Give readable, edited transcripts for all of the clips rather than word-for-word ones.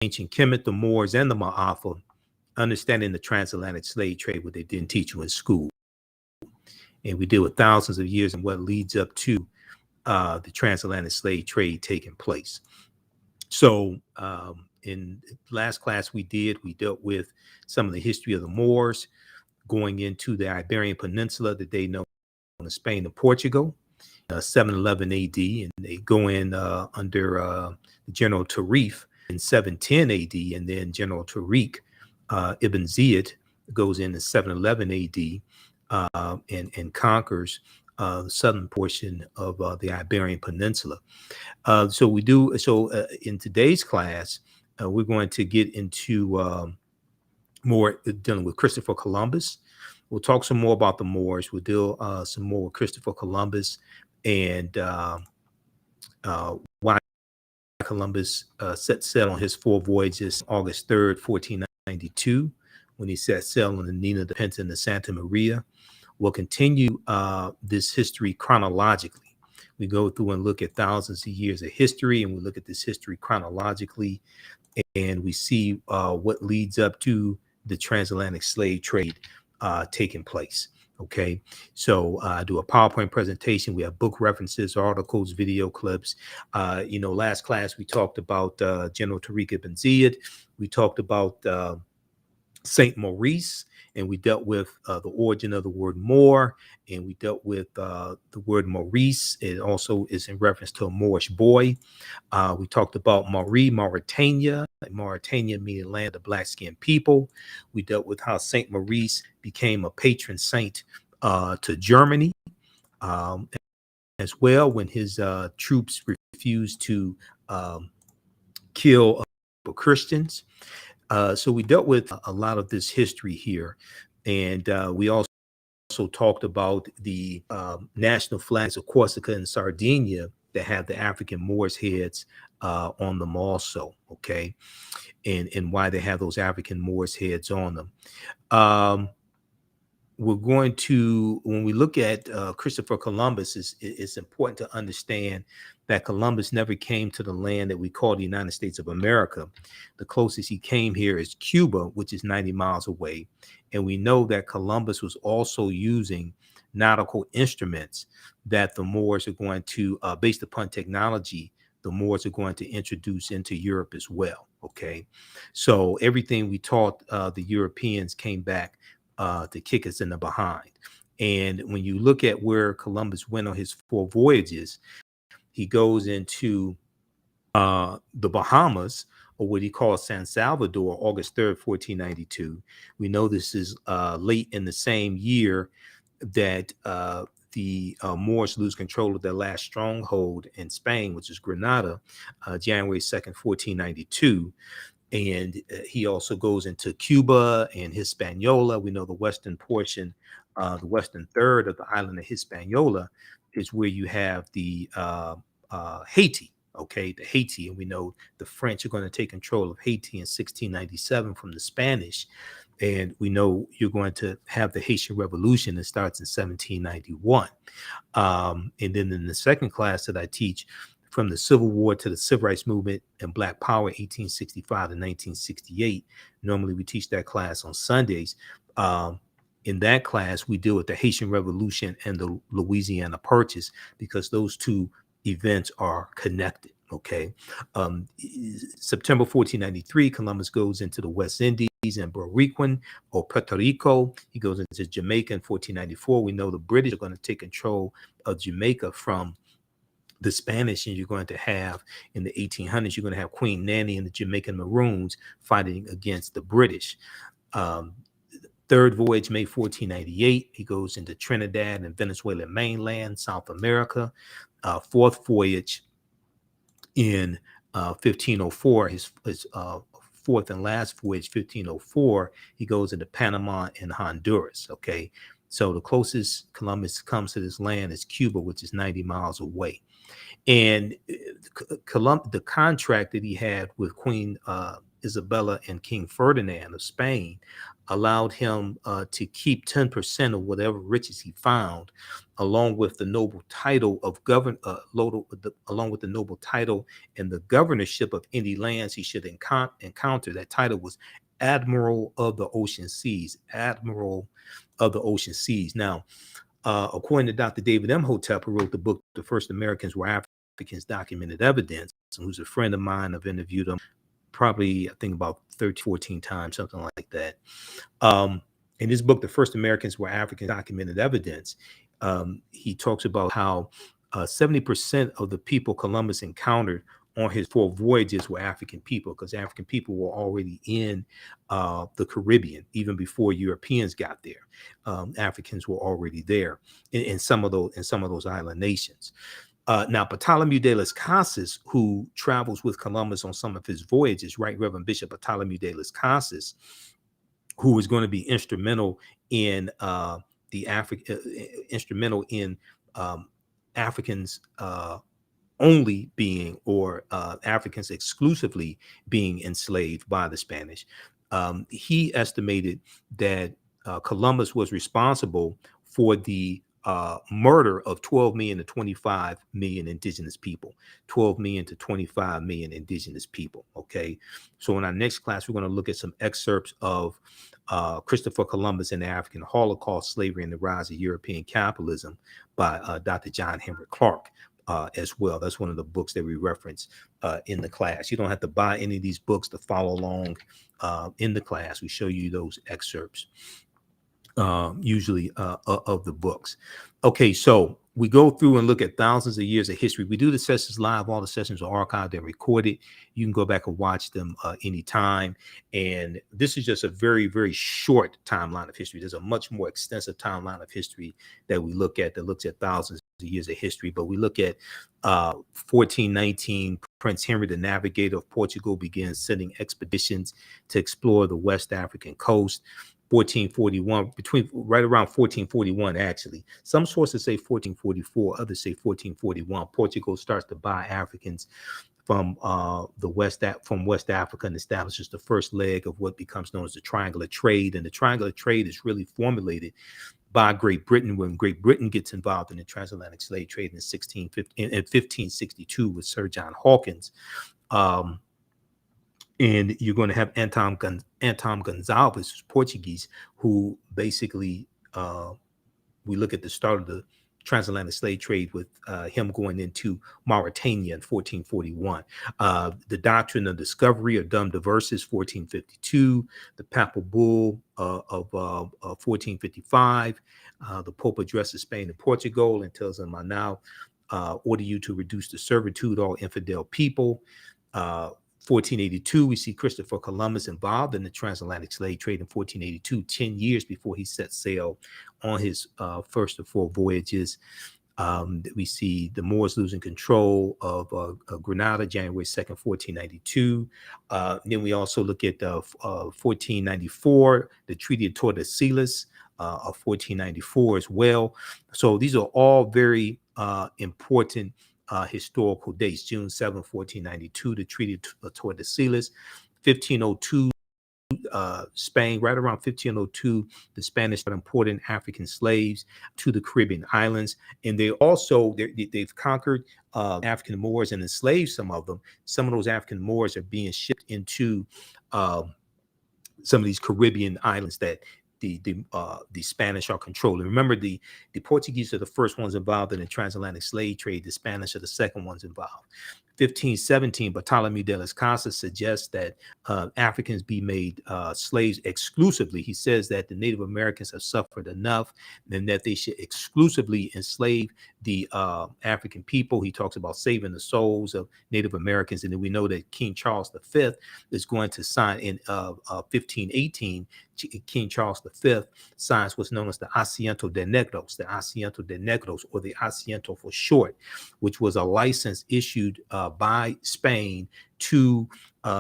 Ancient Kemet, the Moors, and the Ma'afa, understanding the transatlantic slave trade, what they didn't teach you in school. And we deal with thousands of years and what leads up to the transatlantic slave trade taking place. So in last class we dealt with some of the history of the Moors going into the Iberian Peninsula that they know as Spain and Portugal, 711 AD, and they go in under General Tarif in 710 AD, and then General Tariq Ibn Ziyad goes in 711 AD and conquers the southern portion of the Iberian Peninsula. So in today's class, we're going to get into more dealing with Christopher Columbus. We'll talk some more about the Moors. We'll deal some more with Christopher Columbus and why Columbus set sail on his 4 voyages August 3rd, 1492, when he set sail on the Nina, the Pinta, and the Santa Maria. We'll continue this history chronologically. We go through and look at thousands of years of history, and we look at this history chronologically, and we see what leads up to the transatlantic slave trade taking place. Okay, so I do a PowerPoint presentation. We have book references, articles, video clips. Last class we talked about General Tariq Ibn Ziyad. We talked about Saint Maurice, and we dealt with the origin of the word Moor, and we dealt with the word Maurice. It also is in reference to a Moorish boy. We talked about Mauritania meaning land of black-skinned people. We dealt with how Saint Maurice became a patron saint to Germany as well when his troops refused to kill Christians. So we dealt with a lot of this history here, and we also talked about the national flags of Corsica and Sardinia that have the African Moors heads on them also, okay, and why they have those African Moors heads on them. We're going to, when we look at Christopher Columbus, it's important to understand that Columbus never came to the land that we call the United States of America. The closest he came here is Cuba, which is 90 miles away. And we know that Columbus was also using nautical instruments that the Moors are going to, based upon technology, the Moors are going to introduce into Europe as well, okay? So everything we taught the Europeans came back to kick us in the behind. And when you look at where Columbus went on his 4 voyages, he goes into the Bahamas, or what he calls San Salvador, August 3rd, 1492. We know this is late in the same year that the Moors lose control of their last stronghold in Spain, which is Granada, January 2nd, 1492. And he also goes into Cuba and Hispaniola. We know the western portion, the western third of the island of Hispaniola is where you have the Haiti, okay, the Haiti. And we know the French are going to take control of Haiti in 1697 from the Spanish. And we know you're going to have the Haitian Revolution that starts in 1791. And then in the second class that I teach, from the Civil War to the Civil Rights Movement and Black Power, 1865 to 1968. Normally we teach that class on Sundays. In that class, we deal with the Haitian Revolution and the Louisiana Purchase because those two events are connected, okay? September 1493, Columbus goes into the West Indies and Boricuan or Puerto Rico. He goes into Jamaica in 1494. We know the British are going to take control of Jamaica from the Spanish, and you're going to have in the 1800s, you're going to have Queen Nanny and the Jamaican Maroons fighting against the British. Third voyage, May 1498, he goes into Trinidad and Venezuelan mainland, South America. Fourth voyage in 1504, his fourth and last voyage, 1504, he goes into Panama and Honduras, okay? So the closest Columbus comes to this land is Cuba, which is 90 miles away. And the contract that he had with Queen Isabella and King Ferdinand of Spain allowed him to keep 10% of whatever riches he found, along with the noble title of along with the noble title and the governorship of any lands he should encounter. That title was Admiral of the Ocean Seas. Admiral of the Ocean Seas. Now, according to Dr. David Imhotep, who wrote the book "The First Americans Were Africans: Documented Evidence," and who's a friend of mine, I've interviewed him probably, I think, about 13, 14 times, something like that. In his book, "The First Americans Were Africans: Documented Evidence," he talks about how 70% of the people Columbus encountered on his 4 voyages were African people, because African people were already in the Caribbean even before Europeans got there. Africans were already there in some of those island nations. Now, Bartholomew de las Casas, who travels with Columbus on some of his voyages, Right Reverend Bishop Bartholomew de las Casas, who was going to be instrumental in Africans only being, or Africans exclusively being enslaved by the Spanish. He estimated that Columbus was responsible for the murder of 12 million to 25 million indigenous people. 12 million to 25 million indigenous people. Okay. So in our next class, we're going to look at some excerpts of Christopher Columbus and the African Holocaust, Slavery and the Rise of European Capitalism by Dr. John Henry Clark. As well. That's one of the books that we reference in the class. You don't have to buy any of these books to follow along in the class. We show you those excerpts usually of the books. Okay, so we go through and look at thousands of years of history. We do the sessions live. All the sessions are archived and recorded. You can go back and watch them anytime. And this is just a very, very short timeline of history. There's a much more extensive timeline of history that we look at that looks at thousands of years of history. But we look at 1419, Prince Henry, the navigator of Portugal, begins sending expeditions to explore the West African coast. 1441, right around 1441, actually. Some sources say 1444, others say 1441. Portugal starts to buy Africans from West Africa and establishes the first leg of what becomes known as the Triangular Trade. And the Triangular Trade is really formulated by Great Britain when Great Britain gets involved in the transatlantic slave trade in 1562 with Sir John Hawkins. And you're going to have Anton Gonçalves, who's Portuguese, who basically, we look at the start of the transatlantic slave trade with him going into Mauritania in 1441. The Doctrine of Discovery, or Dum Diversas, 1452. The Papal Bull of 1455. The Pope addresses Spain and Portugal and tells them, "I now order you to reduce to servitude all infidel people." 1482, we see Christopher Columbus involved in the transatlantic slave trade in 1482, 10 years before he set sail on his first of 4 voyages. We see the Moors losing control of Granada, January 2nd, 1492. Then we also look at 1494, the Treaty of Tordesillas of 1494 as well. So these are all very important historical dates. June 7, 1492, the Treaty of Tordesillas. 1502, Spain, right around 1502, the Spanish started importing African slaves to the Caribbean islands. And they've conquered African Moors and enslaved some of them. Some of those African Moors are being shipped into some of these Caribbean islands that the Spanish are controlling. Remember, the Portuguese are the first ones involved in the transatlantic slave trade. The Spanish are the second ones involved. 1517, Bartholomew de las Casas suggests that Africans be made slaves exclusively. He says that the Native Americans have suffered enough and that they should exclusively enslave the African people. He talks about saving the souls of Native Americans. And then we know that King Charles V is going to sign in 1518. King Charles V signs what's known as the Asiento de Negros, or the Asiento for short, which was a license issued by Spain to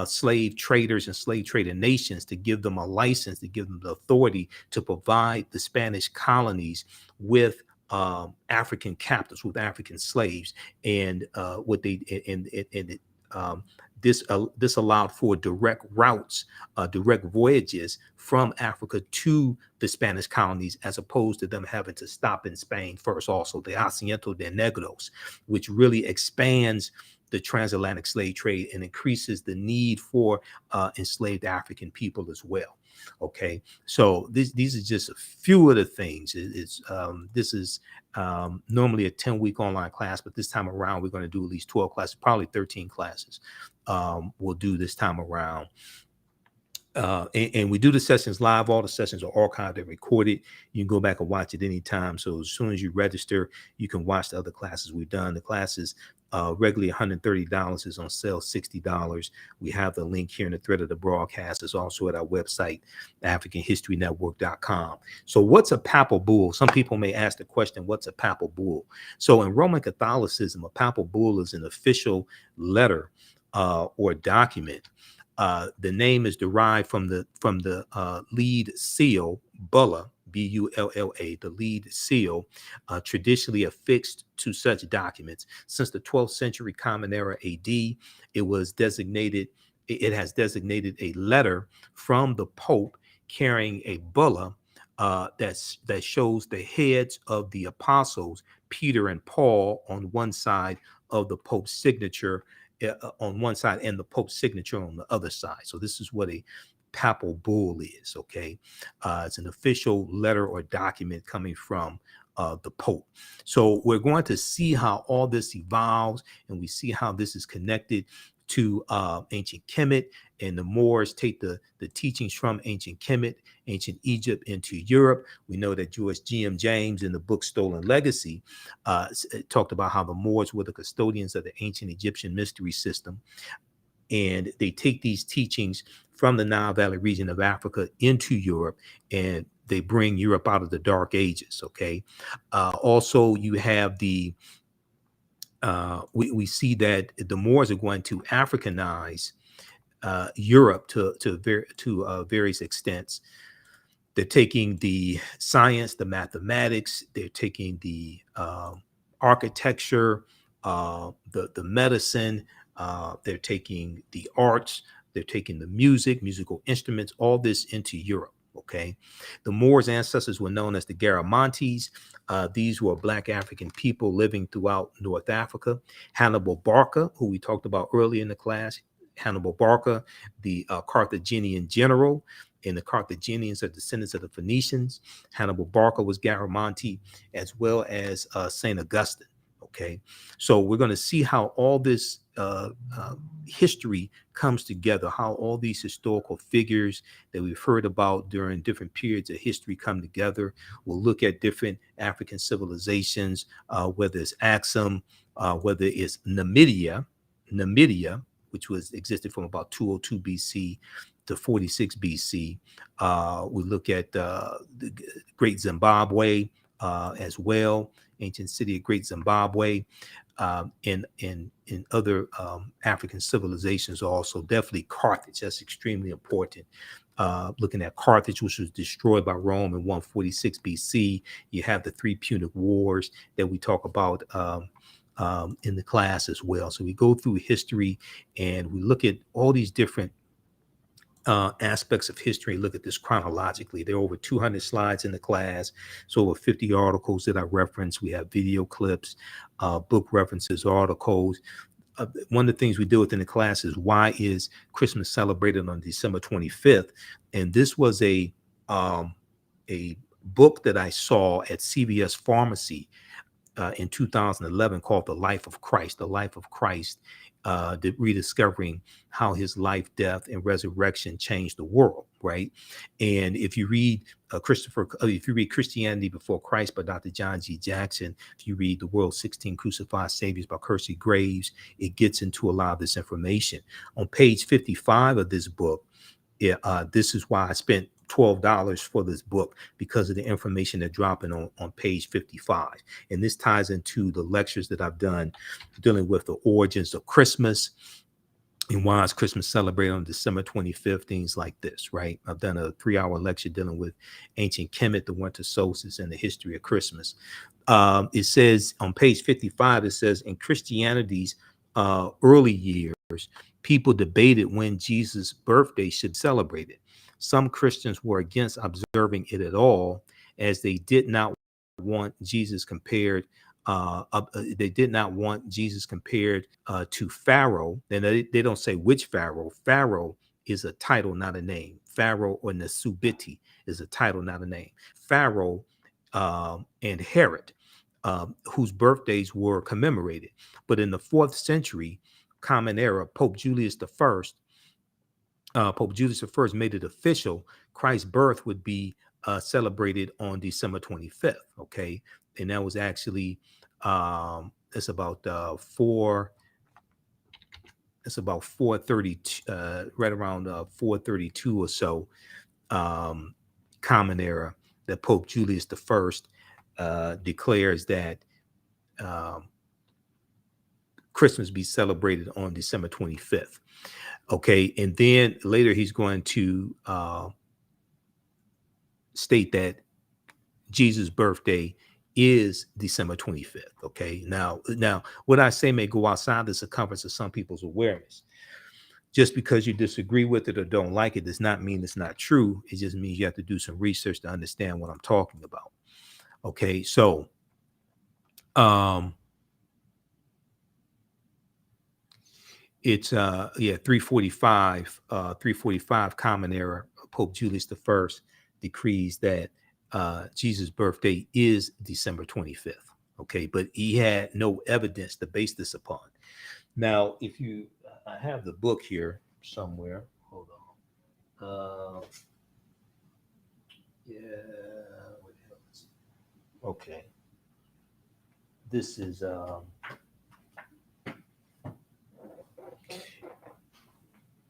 slave traders and slave trader nations, to give them a license, to give them the authority to provide the Spanish colonies with African captives, with African slaves. And This allowed for direct routes, direct voyages from Africa to the Spanish colonies, as opposed to them having to stop in Spain first. Also, the Asiento de Negros, which really expands the transatlantic slave trade and increases the need for enslaved African people as well. Okay, so these are just a few of the things. This is normally a 10-week online class, but this time around we're going to do at least 12 classes, probably 13 classes. We'll do this time around. And we do the sessions live. All the sessions are archived and recorded. You can go back and watch it anytime. So as soon as you register, you can watch the other classes we've done. The classes regularly $130 is on sale, $60. We have the link here in the thread of the broadcast. It's also at our website, AfricanHistoryNetwork.com. So what's a papal bull? Some people may ask the question, what's a papal bull? So in Roman Catholicism, a papal bull is an official letter or document. The name is derived from the lead seal, bulla, B-U-L-L-A, the lead seal, traditionally affixed to such documents. Since the 12th century Common Era AD, it has designated a letter from the Pope carrying a bulla that shows the heads of the apostles, Peter and Paul, on one side of the Pope's signature, on one side, and the Pope's signature on the other side. So this is what a papal bull is. Okay, it's an official letter or document coming from the Pope. So we're going to see how all this evolves, and we see how this is connected to ancient Kemet, and the Moors take the teachings from ancient Kemet, ancient Egypt, into Europe. We know that George G.M. James in the book Stolen Legacy talked about how the Moors were the custodians of the ancient Egyptian mystery system, and they take these teachings from the Nile Valley region of Africa into Europe, and they bring Europe out of the Dark Ages. Okay, also you have the we see that the Moors are going to Africanize Europe to various extents. They're taking the science, the mathematics, they're taking the architecture, the medicine, they're taking the arts, they're taking the musical instruments, all this into Europe. Okay, the Moors' ancestors were known as the Garamontes. These were Black African people living throughout North Africa. Hannibal Barca, who we talked about earlier in the class, Hannibal Barca, the Carthaginian general, and the Carthaginians are descendants of the Phoenicians. Hannibal Barca was Garamonte, as well as Saint Augustine. Okay, so we're going to see how all this history comes together, how all these historical figures that we've heard about during different periods of history come together. We'll look at different African civilizations, whether it's Axum, whether it's Numidia, which existed from about 202 BC to 46 BC. We look at the Great Zimbabwe as well, ancient city of Great Zimbabwe, in other African civilizations also. Definitely Carthage, that's extremely important. Looking at Carthage, which was destroyed by Rome in 146 BC. You have the 3 Punic Wars that we talk about in the class as well. So we go through history and we look at all these different aspects of history. Look at this chronologically. There are over 200 slides in the class. So over 50 articles that I reference. We have video clips, book references, articles. One of the things we deal with in the class is, why is Christmas celebrated on December 25th? And this was a book that I saw at CVS Pharmacy in 2011 called The Life of Christ, rediscovering how his life, death, and resurrection changed the world, right? And if you read if you read Christianity Before Christ by Dr. John G. Jackson, if you read The World's 16 Crucified Saviors by Kersey Graves, it gets into a lot of this information. On page 55 of this book, this is why I spent $12 for this book, because of the information they're dropping on page 55. And this ties into the lectures that I've done dealing with the origins of Christmas and why is Christmas celebrated on December 25th, things like this, right? I've done a 3-hour lecture dealing with ancient Kemet, the winter solstice, and the history of Christmas. It says on page 55, it says, in Christianity's early years, people debated when Jesus' birthday should celebrate it. Some Christians were against observing it at all, as they did not want Jesus compared. They did not want Jesus compared to Pharaoh. And they don't say which Pharaoh. Pharaoh is a title, not a name. Pharaoh or Nasubiti is a title, not a name. Pharaoh and Herod, whose birthdays were commemorated. But in the 4th century Common Era, Pope Julius I made it official Christ's birth would be celebrated on December 25th. Okay, and that was actually it's about 432, right around 432 or so, Common Era, that Pope Julius I declares that Christmas be celebrated on December 25th. Okay, and then later he's going to state that Jesus' birthday is December 25th. Okay, now what I say may go outside the circumference of some people's awareness. Just because you disagree with it or don't like it does not mean it's not true. It just means you have to do some research to understand what I'm talking about. Okay, so it's 345 Common Era. Pope Julius I decrees that Jesus' birthday is December 25th. Okay, but he had no evidence to base this upon. Now, I have the book here somewhere. Hold on. Yeah. What the hell is it? Okay. This is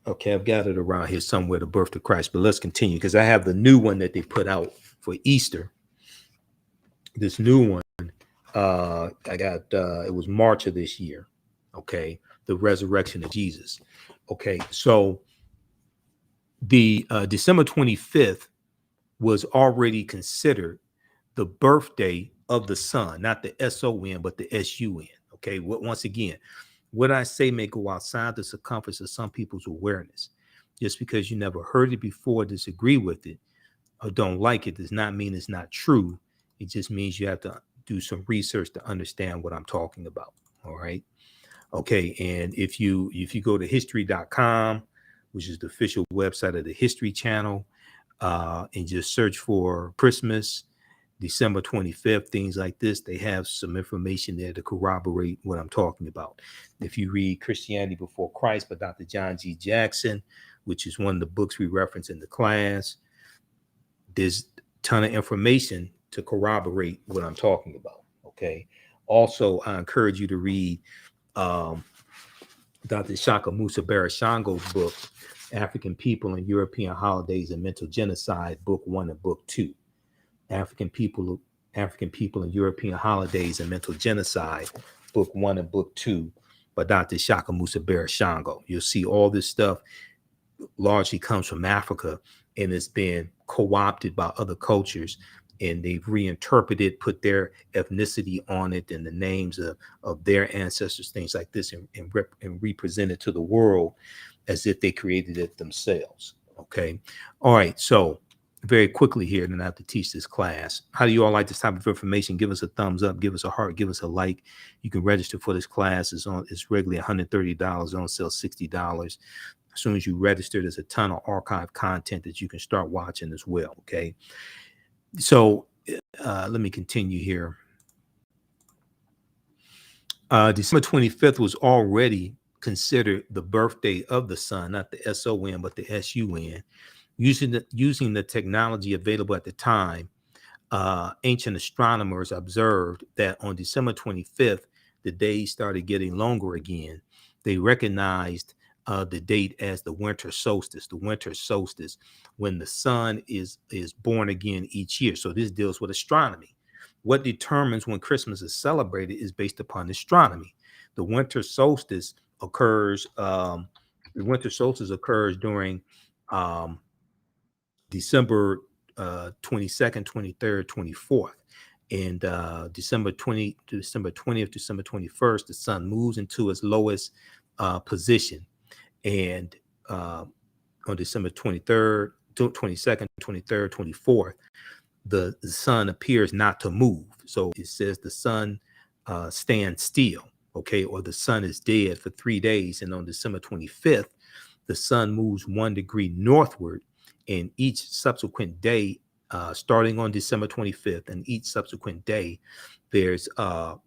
okay, I've got it around here somewhere, the birth of Christ, but let's continue because I have the new one that they put out for Easter. This new one, I got, it was March of this year. Okay, the resurrection of Jesus. Okay, so the December 25th was already considered the birthday of the Son, not the S-O-N, but the S-U-N. Okay, once again, what I say may go outside the circumference of some people's awareness. Just because you never heard it before, disagree with it, or don't like it does not mean it's not true. It just means you have to do some research to understand what I'm talking about. All right. Okay. And if you go to history.com, which is the official website of the History Channel, and just search for Christmas, December 25th, things like this, they have some information there to corroborate what I'm talking about. If you read Christianity Before Christ by Dr. John G. Jackson, which is one of the books we reference in the class, there's a ton of information to corroborate what I'm talking about. Okay. Also, I encourage you to read Dr. Shaka Musa Barashango's book, African People and European Holidays and Mental Genocide, Book 1 and Book 2. African People and European Holidays and Mental Genocide, Book 1 and Book 2 by Dr. Shaka Musa Barashango. You'll see all this stuff largely comes from Africa and it's been co-opted by other cultures, and they've reinterpreted, put their ethnicity on it and the names of their ancestors, things like this, and represent it to the world as if they created it themselves. Okay. All right. So very quickly here, then I have to teach this class. How do you all like this type of information? Give us a thumbs up, give us a heart, give us a like. You can register for this class. It's regularly $130, on sale $60. As soon as you register, there's a ton of archive content that you can start watching as well. Okay. So let me continue here. December 25th was already considered the birthday of the Son, not the S-O-N, but the S-U-N. Using the technology available at the time, ancient astronomers observed that on December 25th, the days started getting longer again. They recognized the date as the winter solstice, when the sun is born again each year. So this deals with astronomy. What determines when Christmas is celebrated is based upon astronomy. The winter solstice occurs during December 22nd, 23rd, 24th. And December 20th, December 21st, the sun moves into its lowest position. And on December 23rd, 22nd, 23rd, 24th, the sun appears not to move. So it says the sun stands still, okay, or the sun is dead for 3 days. And on December 25th, the sun moves 1 degree northward, and each subsequent day, starting on December 25th, and each subsequent day, there's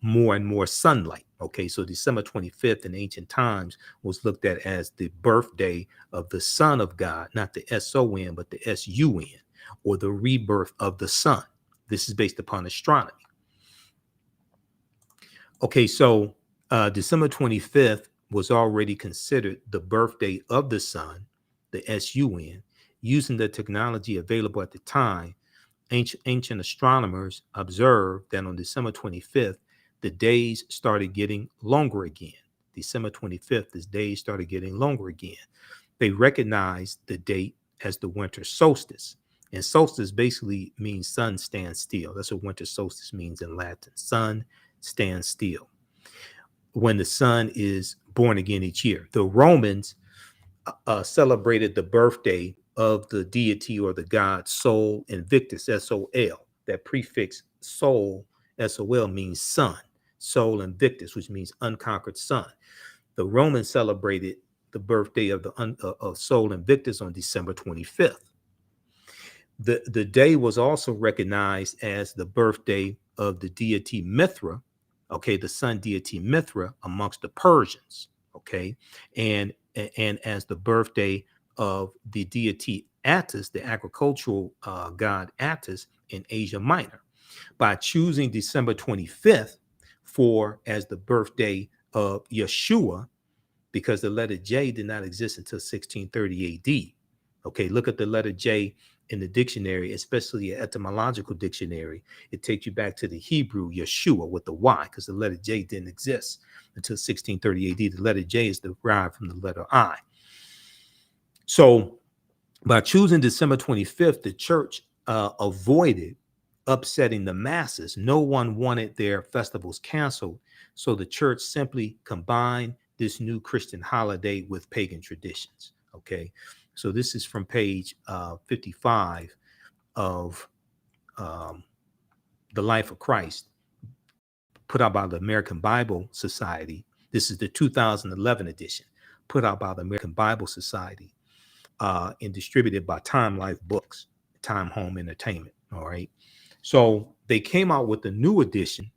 more and more sunlight. Okay, so December 25th in ancient times was looked at as the birthday of the Son of God, not the S-O-N, but the S-U-N, or the rebirth of the sun. This is based upon astronomy. Okay, so December 25th was already considered the birthday of the sun, the S-U-N. Using the technology available at the time, ancient astronomers observed that on December 25th, the days started getting longer again. December 25th, the days started getting longer again. They recognized the date as the winter solstice. And solstice basically means sun stands still. That's what winter solstice means in Latin. Sun stands still. When the sun is born again each year. The Romans celebrated the birthday of the deity or the god Sol Invictus, S-O-L. That prefix Sol, S-O-L, means sun. Sol Invictus, which means unconquered sun. The Romans celebrated the birthday of of Sol Invictus on December 25th. The day was also recognized as the birthday of the deity Mithra, okay, the sun deity Mithra amongst the Persians, okay, and as the birthday of the deity Attus, the agricultural god Attus in Asia Minor. By choosing December 25th as the birthday of Yeshua, because the letter J did not exist until 1630 AD. Okay, look at the letter J in the dictionary, especially an etymological dictionary. It takes you back to the Hebrew Yeshua with the Y, because the letter J didn't exist until 1630 AD. The letter J is derived from the letter I. So by choosing December 25th, the church avoided upsetting the masses. No one wanted their festivals canceled. So the church simply combined this new Christian holiday with pagan traditions. Okay, so this is from page 55 of The Life of Christ, put out by the American Bible Society. This is the 2011 edition, put out by the American Bible Society and distributed by Time Life Books, Time Home Entertainment. All right. So they came out with a new edition,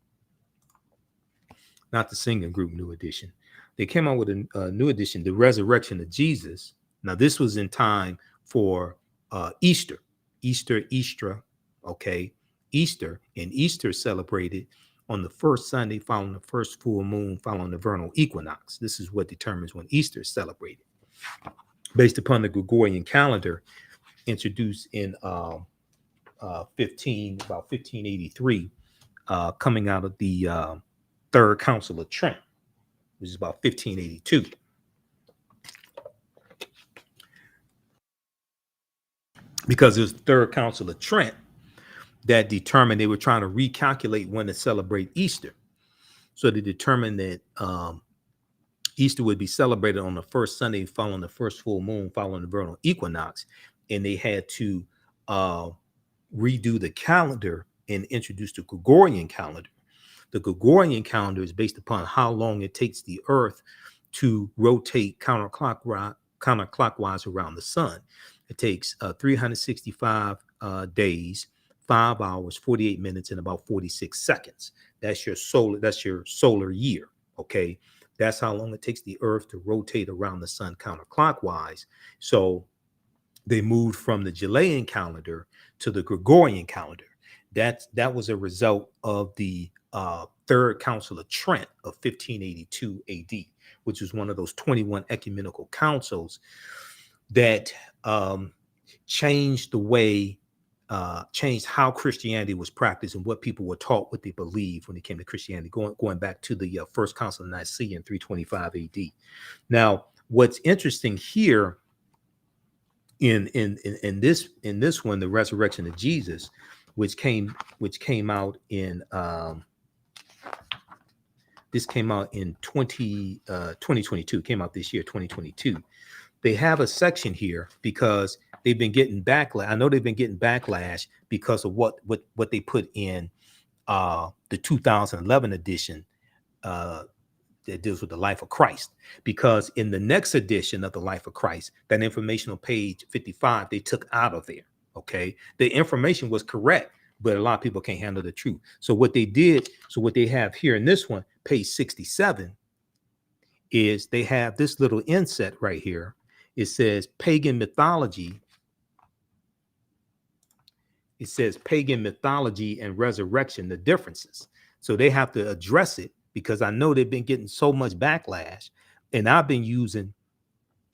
not the singing group New Edition. They came out with a new edition, The Resurrection of Jesus. Now, this was in time for Easter, okay, Easter. And Easter celebrated on the first Sunday following the first full moon following the vernal equinox. This is what determines when Easter is celebrated, based upon the Gregorian calendar introduced in about 1583, coming out of the Third Council of Trent, which is about 1582. Because it was the Third Council of Trent that determined they were trying to recalculate when to celebrate Easter. So they determined that Easter would be celebrated on the first Sunday following the first full moon following the vernal equinox, and they had to redo the calendar and introduce the Gregorian calendar. The Gregorian calendar is based upon how long it takes the Earth to rotate counterclockwise around the sun. It takes 365 days, 5 hours, 48 minutes, and about 46 seconds. That's your solar year. Okay, that's how long it takes the Earth to rotate around the sun counterclockwise. So they moved from the Julian calendar to the Gregorian calendar. That was a result of the Third Council of Trent of 1582 AD, which was one of those 21 ecumenical councils that changed the way, changed how Christianity was practiced and what people were taught, what they believed when it came to Christianity, going back to the First Council of Nicaea in 325 AD. Now, what's interesting here in this one, the Resurrection of Jesus, which came out in This came out in 2022, came out this year, 2022. They have a section here because they've been getting backlash. I know they've been getting backlash because of what they put in the 2011 edition that deals with the life of Christ. Because in the next edition of the life of Christ, that informational page 55, they took out of there. Okay, the information was correct, but a lot of people can't handle the truth. So what they did, so what they have here in this one, page 67, is they have this little inset right here. It says pagan mythology. It says pagan mythology and resurrection, the differences. So they have to address it because I know they've been getting so much backlash, and I've been using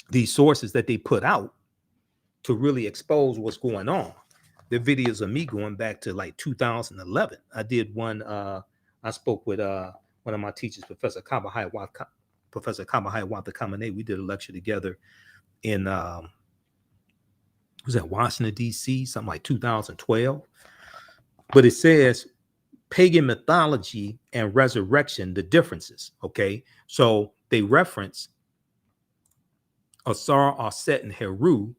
these sources that they put out to really expose what's going on. The videos of me going back to like 2011. I did one. I spoke with one of my teachers, Professor Kabahai Kamane. We did a lecture together in was that Washington, D.C., something like 2012. But it says pagan mythology and resurrection, the differences. Okay, so they reference Asar, Aset, and Heru,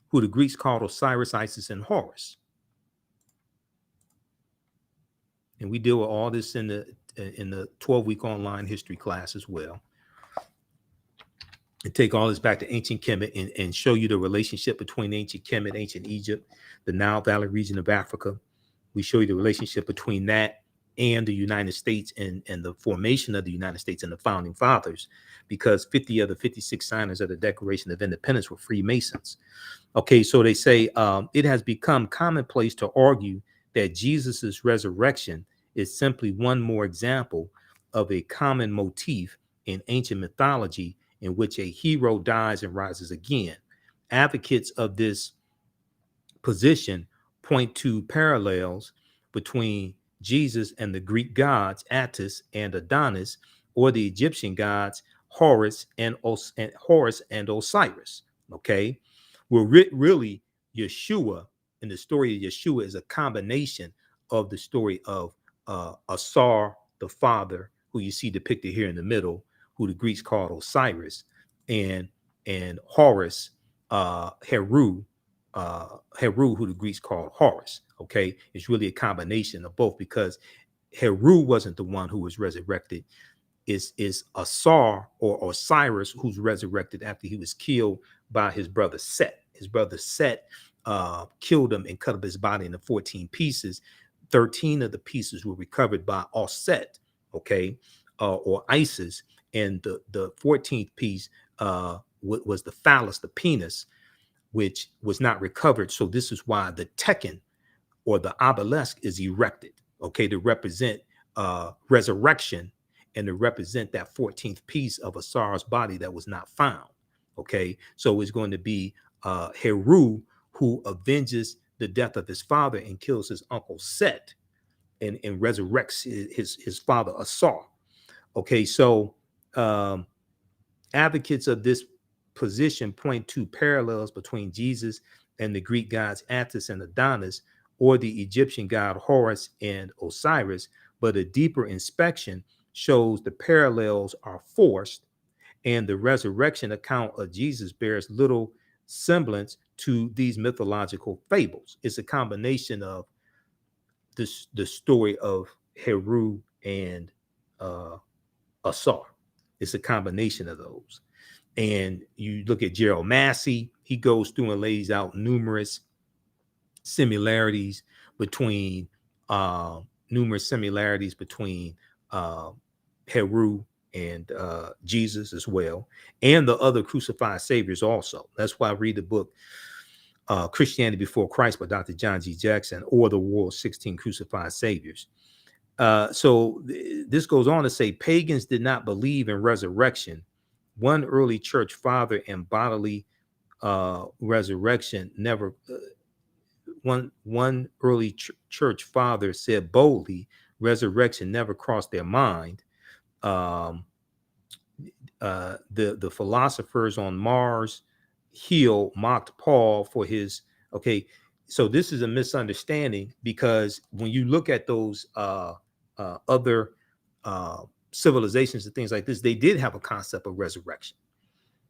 who the Greeks called Osiris, Isis, and Horus. And we deal with all this in the 12-week online history class as well. And take all this back to ancient Kemet and show you the relationship between ancient Kemet, ancient Egypt, the Nile Valley region of Africa. We show you the relationship between that and the United States and the formation of the United States and the founding fathers, because 50 of the 56 signers of the Declaration of Independence were Freemasons. Okay, so they say it has become commonplace to argue that Jesus's resurrection is simply one more example of a common motif in ancient mythology in which a hero dies and rises again. Advocates of this position point to parallels between Jesus and the Greek gods Attus and Adonis, or the Egyptian gods Horus and Osiris. Okay, well, really, Yeshua, and the story of Yeshua is a combination of the story of Asar, the father, who you see depicted here in the middle, who the Greeks called Osiris, and Horus, Heru, who the Greeks called Horus. Okay, it's really a combination of both, because Heru wasn't the one who was resurrected. Is Asar or Osiris, who's resurrected after he was killed by his brother Set. His brother Set killed him and cut up his body into 14 pieces. 13 of the pieces were recovered by Aset, okay, or Isis, and the 14th piece was the phallus, the penis, which was not recovered. So this is why the Tekken, or the obelisk, is erected, okay, to represent resurrection and to represent that 14th piece of Asar's body that was not found. Okay, so it's going to be Heru, who avenges the death of his father and kills his uncle Set, and resurrects his father Asar. Okay, so advocates of this position point to parallels between Jesus and the Greek gods Attis and Adonis, or the Egyptian god Horus and Osiris, but a deeper inspection shows the parallels are forced, and the resurrection account of Jesus bears little semblance to these mythological fables. It's a combination of the story of Heru and Asar. It's a combination of those. And you look at Gerald Massey, he goes through and lays out numerous similarities between Heru and Jesus as well, and the other crucified saviors also. That's why I read the book Christianity Before Christ by Dr. John G. Jackson, or the World's 16 Crucified Saviors. So this goes on to say pagans did not believe in resurrection. One early church father in bodily resurrection never. One early church father said boldly, resurrection never crossed their mind. The philosophers on Mars Hill mocked Paul for his. Okay, so this is a misunderstanding, because when you look at those other civilizations and things like this, they did have a concept of resurrection.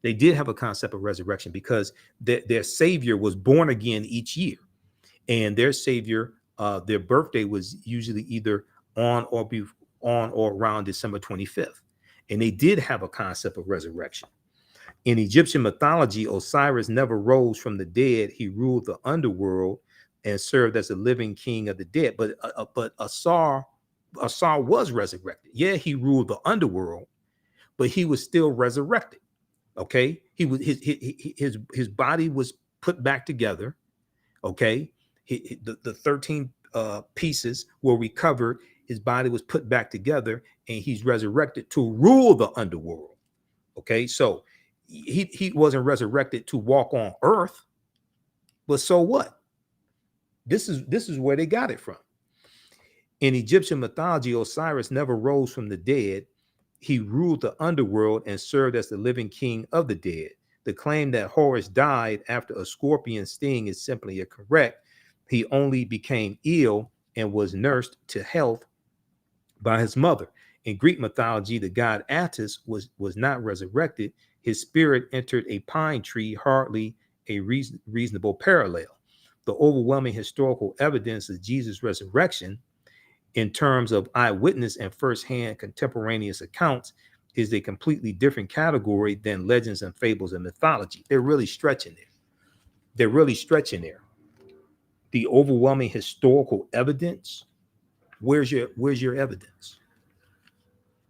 They did have a concept of resurrection because their savior was born again each year, and their savior, their birthday was usually either on or around December 25th, and they did have a concept of resurrection. In Egyptian mythology, Osiris never rose from the dead. He ruled the underworld and served as a living king of the dead. But Asar was resurrected. Yeah, he ruled the underworld, but he was still resurrected. Okay, he was his body was put back together. Okay, the 13 pieces were recovered. His body was put back together, and he's resurrected to rule the underworld. Okay, so he wasn't resurrected to walk on earth, but so what? This is where they got it from. In Egyptian mythology, Osiris never rose from the dead. He ruled the underworld and served as the living king of the dead. The claim that Horus died after a scorpion sting is simply incorrect. He only became ill and was nursed to health by his mother. In Greek mythology, the god Attus was not resurrected. His spirit entered a pine tree, hardly a reasonable parallel. The overwhelming historical evidence of Jesus' resurrection in terms of eyewitness and firsthand contemporaneous accounts is a completely different category than legends and fables and mythology. They're really stretching there. They're really stretching there. The overwhelming historical evidence, where's your evidence?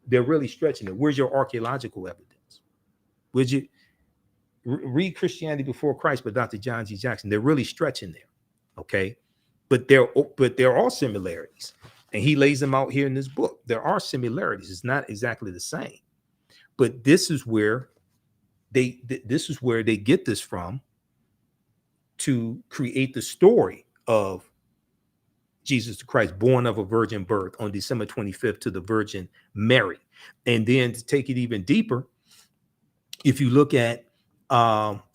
They're really stretching it. Where's your archaeological evidence? Would you read Christianity Before Christ by Dr. John G. Jackson? They're really stretching there. Okay. But there are similarities. And he lays them out here in this book. There are similarities. It's not exactly the same. But this is where they get this from, to create the story of Jesus Christ, born of a virgin birth on December 25th to the Virgin Mary. And then to take it even deeper, if you look at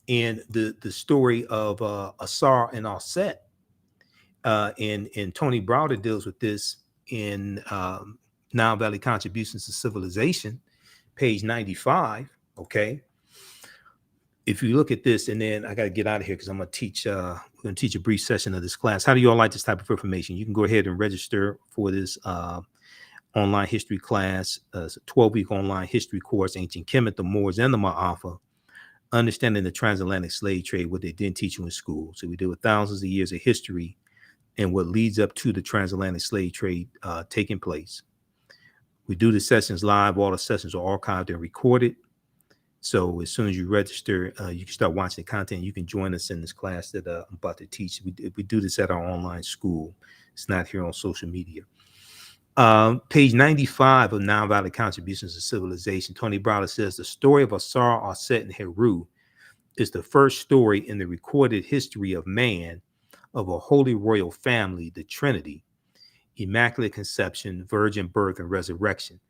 in the story of Asar and Aset, and Tony Browder deals with this in Nile Valley Contributions to Civilization, page 95. Okay, if you look at this, and then I got to get out of here because I'm going to teach. We're going to teach a brief session of this class. How do you all like this type of information? You can go ahead and register for this online history class. It's a 12-week online history course, Ancient Kemet, the Moors, and the Ma'afa, understanding the transatlantic slave trade, what they didn't teach you in school. So we deal with thousands of years of history and what leads up to the transatlantic slave trade taking place. We do the sessions live. All the sessions are archived and recorded. So as soon as you register, you can start watching the content. You can join us in this class that I'm about to teach. We do this at our online school. It's not here on social media. Page 95 of Nile Valley Contributions to Civilization, Tony Browder says, the story of Asar, Aset, and Heru is the first story in the recorded history of man of a holy royal family, the Trinity, Immaculate Conception, Virgin Birth, and Resurrection.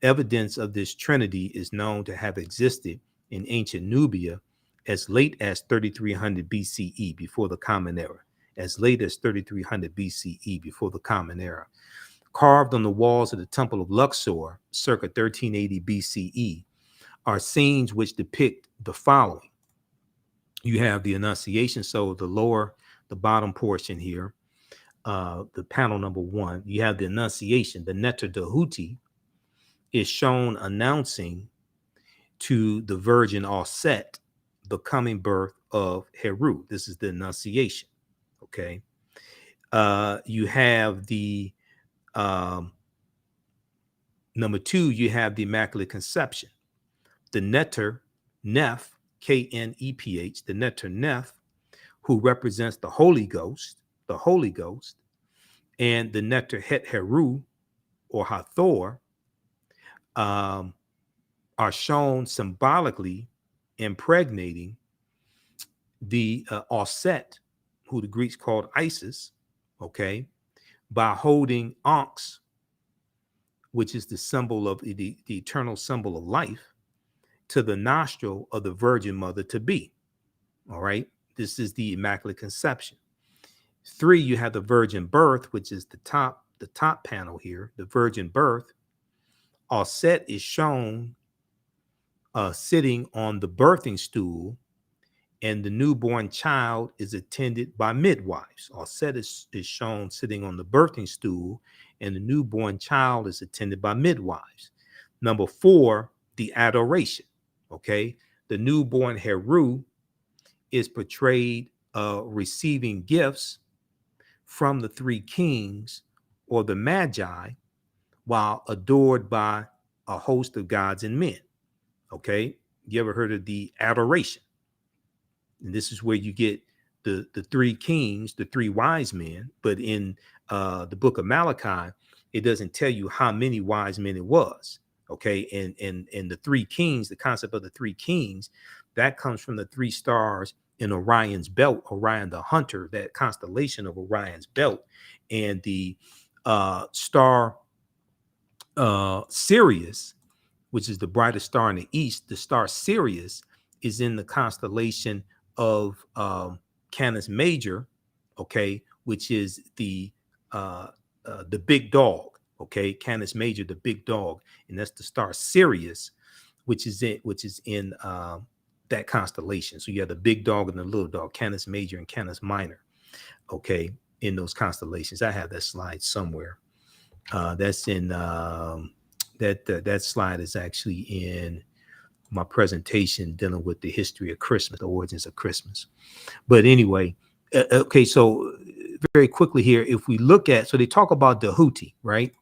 Evidence of this Trinity is known to have existed in ancient Nubia as late as 3300 BCE, before the Common Era. As late as 3300 BCE, before the Common Era. Carved on the walls of the Temple of Luxor, circa 1380 BCE, are scenes which depict the following. You have the Annunciation, so the bottom portion here, the panel number 1, you have the Annunciation. The Neter Dahuti is shown announcing to the Virgin Aset the coming birth of Heru. This is the Annunciation. Okay. You have the number 2, you have the Immaculate Conception. The Neter Neph, Kneph, the Neter Neph, who represents the Holy Ghost, and the Neter Het Heru, or Hathor, are shown symbolically impregnating the Aset, who the Greeks called Isis, okay, by holding Ankhs, which is the symbol of the eternal symbol of life, to the nostril of the Virgin Mother to be. All right, this is the Immaculate Conception. 3, you have the Virgin Birth, which is the top panel here, the Virgin Birth, Osset is shown sitting on the birthing stool, and the newborn child is attended by midwives. Osset is shown sitting on the birthing stool, and the newborn child is attended by midwives. Number 4, the adoration. Okay, the newborn Heru is portrayed receiving gifts from the 3 kings or the magi while adored by a host of gods and men. Okay, you ever heard of the adoration? And this is where you get the 3 kings, the 3 wise men. But in the book of Malachi, it doesn't tell you how many wise men it was. Okay, and the 3 kings, the concept of the 3 kings, that comes from the 3 stars in Orion's belt, Orion the hunter, that constellation of Orion's belt, and the star Sirius, which is the brightest star in the east. The star Sirius is in the constellation of Canis Major, okay, which is the big dog, okay, Canis Major, the big dog, and that's the star Sirius, which is in that constellation. So you have the big dog and the little dog, Canis Major and Canis Minor, okay, in those constellations. I have that slide somewhere. That's in that slide is actually in my presentation dealing with the history of Christmas, the origins of Christmas. But anyway, okay, so very quickly here, if we look at, so they talk about the Houthi, right?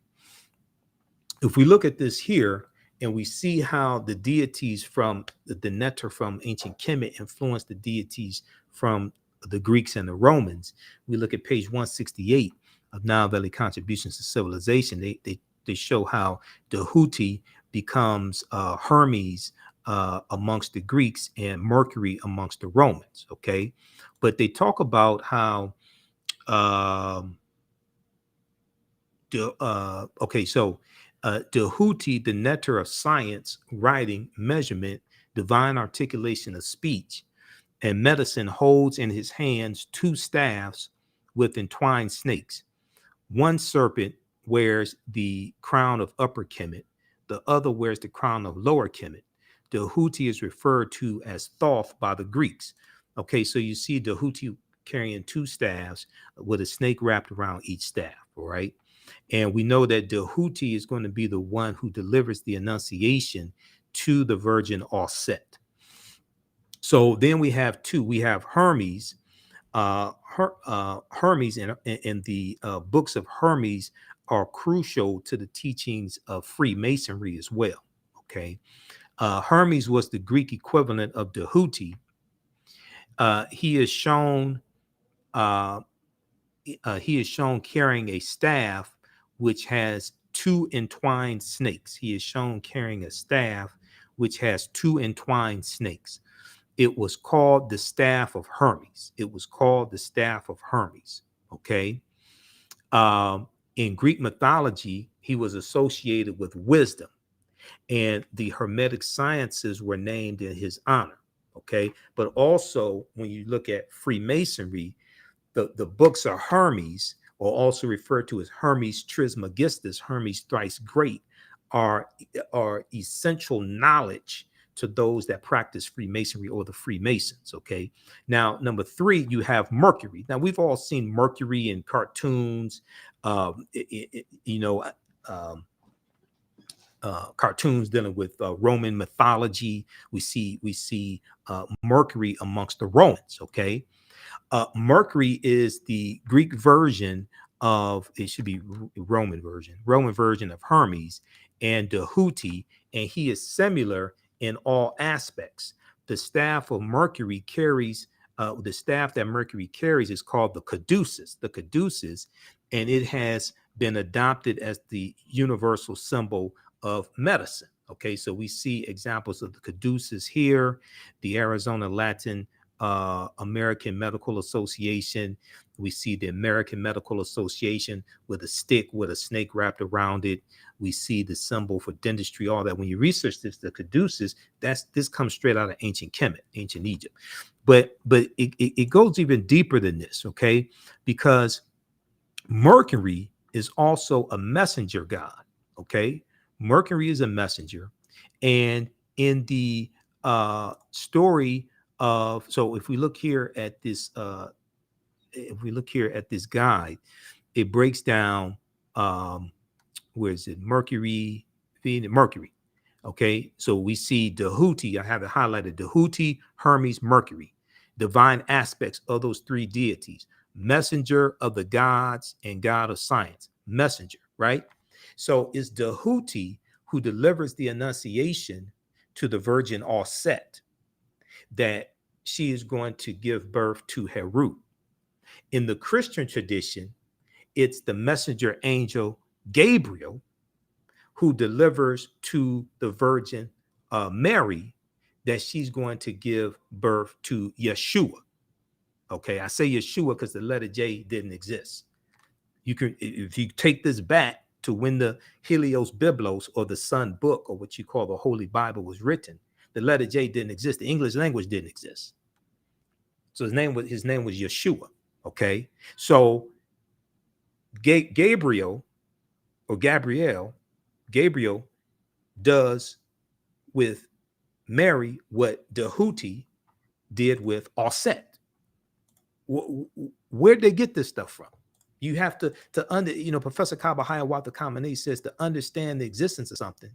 If we look at this here and we see how the deities from the Neter from ancient Kemet influenced the deities from the Greeks and the Romans, we look at page 168 of Nile Valley Contributions to Civilization. They show how the Houthi becomes Hermes amongst the Greeks and Mercury amongst the Romans. Okay, but they talk about how the Houthi, the Neter of science, writing, measurement, divine articulation of speech, and medicine, holds in his hands 2 staffs with entwined snakes. One serpent wears the crown of Upper Kemet, the other wears the crown of Lower Kemet. The Houthi is referred to as Thoth by the Greeks. Okay, so you see the Houthi carrying 2 staffs with a snake wrapped around each staff, all right? And we know that the Houthi is going to be the one who delivers the Annunciation to the Virgin Osset. So then we have 2. We have Hermes. Hermes and the books of Hermes are crucial to the teachings of Freemasonry as well. Okay, Hermes was the Greek equivalent of the Houthi. He is shown carrying a staff which has 2 entwined snakes. He is shown carrying a staff which has 2 entwined snakes. It was called the staff of Hermes. It was called the staff of Hermes. Okay. In Greek mythology, he was associated with wisdom, and the Hermetic sciences were named in his honor. Okay. But also, when you look at Freemasonry, the books of Hermes, or also referred to as Hermes Trismegistus, Hermes thrice great, are essential knowledge to those that practice Freemasonry or the Freemasons. Okay. Now, number 3, you have Mercury. Now, we've all seen Mercury in cartoons, cartoons dealing with Roman mythology. We see Mercury amongst the Romans. Okay. Mercury is the Greek version of, it should be Roman version of Hermes and the Houthi, and he is similar in all aspects. The staff of Mercury carries, the staff that Mercury carries is called the caduceus, and it has been adopted as the universal symbol of medicine. Okay, so we see examples of the caduceus here, the Arizona Latin American Medical Association. We see the American Medical Association with a stick with a snake wrapped around it. We see the symbol for dentistry, all that. When you research this, the caduceus, this comes straight out of ancient Kemet, ancient Egypt. But it goes even deeper than this, okay? Because Mercury is also a messenger god, okay? Mercury is a messenger. And in the story of, so if we look here at this, guide, it breaks down, where is it? Mercury, Venus, Mercury. Okay, so we see Dehuti, I have it highlighted, Dehuti, Hermes, Mercury, divine aspects of those three deities, messenger of the gods and god of science, messenger, right? So it's Dehuti who delivers the annunciation to the virgin all set that she is going to give birth to Heru. In the Christian tradition, it's the messenger angel Gabriel who delivers to the Virgin Mary that she's going to give birth to Yeshua. Okay, I say Yeshua because the letter J didn't exist. You can, if you take this back to when the Helios Biblos, or the Sun Book, or what you call the Holy Bible, was written, the letter J didn't exist. The English language didn't exist. So his name was Yeshua. Okay, so Gabriel does with Mary what Dehuti did with Osset. Where'd they get this stuff from? You have to Professor Kabahaya Khamenei says to understand the existence of something,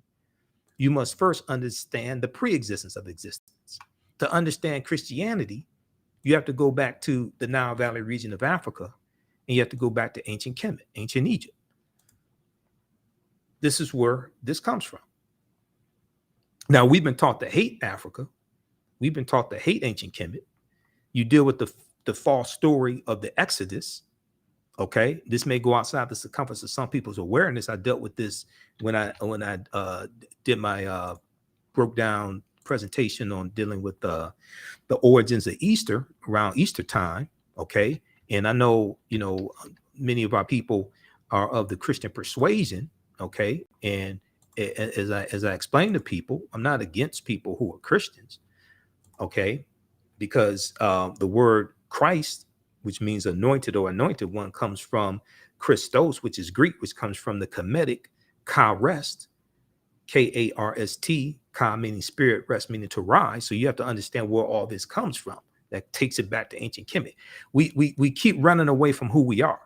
you must first understand the pre-existence of existence. To understand Christianity, you have to go back to the Nile Valley region of Africa, and you have to go back to ancient Kemet, ancient Egypt. This is where this comes from. Now, we've been taught to hate Africa. We've been taught to hate ancient Kemet. You deal with the false story of the Exodus. Okay, this may go outside the circumference of some people's awareness. I dealt with this when I did my broke down presentation on dealing with the origins of Easter around Easter time. Okay, and I know many of our people are of the Christian persuasion. Okay, and as I explained to people, I'm not against people who are Christians. Okay, because the word Christ, which means anointed or anointed one, comes from Christos, which is Greek, which comes from the Kemetic Karest, Karst, Ka meaning spirit, rest meaning to rise. So you have to understand where all this comes from. That takes it back to ancient Kemet. We keep running away from who we are.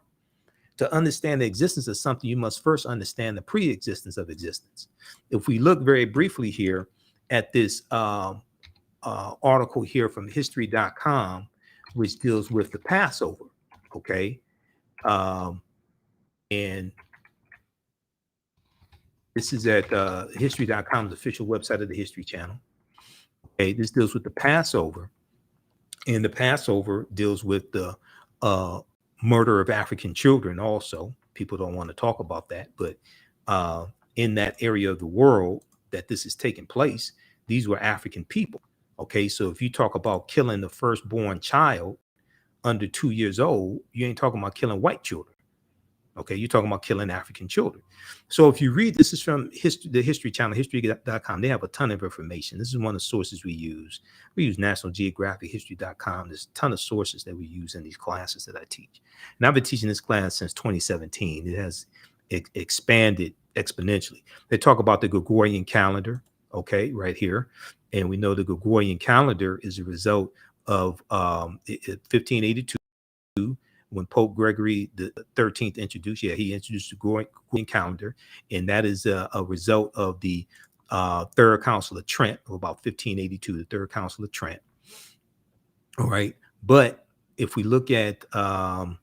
To understand the existence of something, you must first understand the pre-existence of existence. If we look very briefly here at this article here from history.com, which deals with the Passover, okay? And this is at history.com's official website of the History Channel. Okay, this deals with the Passover, and the Passover deals with the murder of African children also. People don't want to talk about that, but in that area of the world that this is taking place, these were African people. Okay, so if you talk about killing the firstborn child under 2 years old, you ain't talking about killing white children. Okay, you're talking about killing African children. So if you read, this is from the History Channel, history.com. They have a ton of information. This is one of the sources we use. We use National Geographic, history.com. There's a ton of sources that we use in these classes that I teach. And I've been teaching this class since 2017. It has expanded exponentially. They talk about the Gregorian calendar, okay, right here. And we know the Gregorian calendar is a result of 1582, when Pope Gregory the 13th introduced, he introduced the Gregorian calendar, and that is a result of the Third Council of Trent of about 1582, the Third Council of Trent. All right, but if we look at and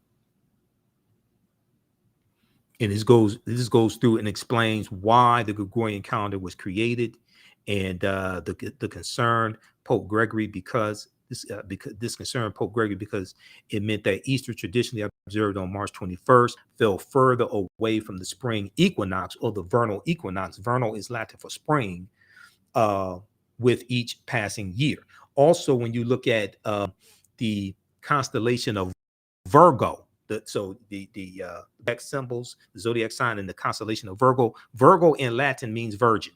this goes through and explains why the Gregorian calendar was created, and the concern Pope Gregory, because this concerned Pope Gregory because it meant that Easter, traditionally observed on March 21st, fell further away from the spring equinox, or the vernal equinox. Vernal is Latin for spring, with each passing year. Also, when you look at the constellation of Virgo, the zodiac symbols, the zodiac sign, and the constellation of Virgo. Virgo in Latin means virgin.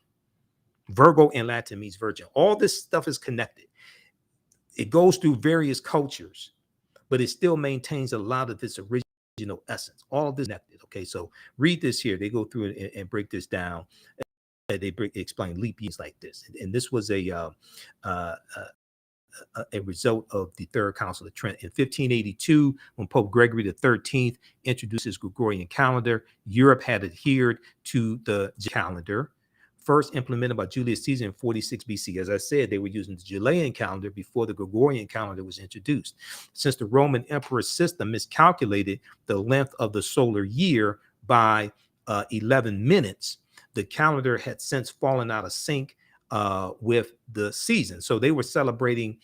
Virgo in Latin means virgin. All this stuff is connected. It goes through various cultures, but it still maintains a lot of its original essence. All of this connected. Okay, so read this here. They go through it and break this down. explain leap years like this. And this was a result of the Third Council of Trent. In 1582, when Pope Gregory XIII introduced his Gregorian calendar, Europe had adhered to the calendar, first implemented by Julius Caesar in 46 BC. As I said, they were using the Julian calendar before the Gregorian calendar was introduced. Since the Roman emperor's system miscalculated the length of the solar year by 11 minutes, the calendar had since fallen out of sync with the season. So they were celebrating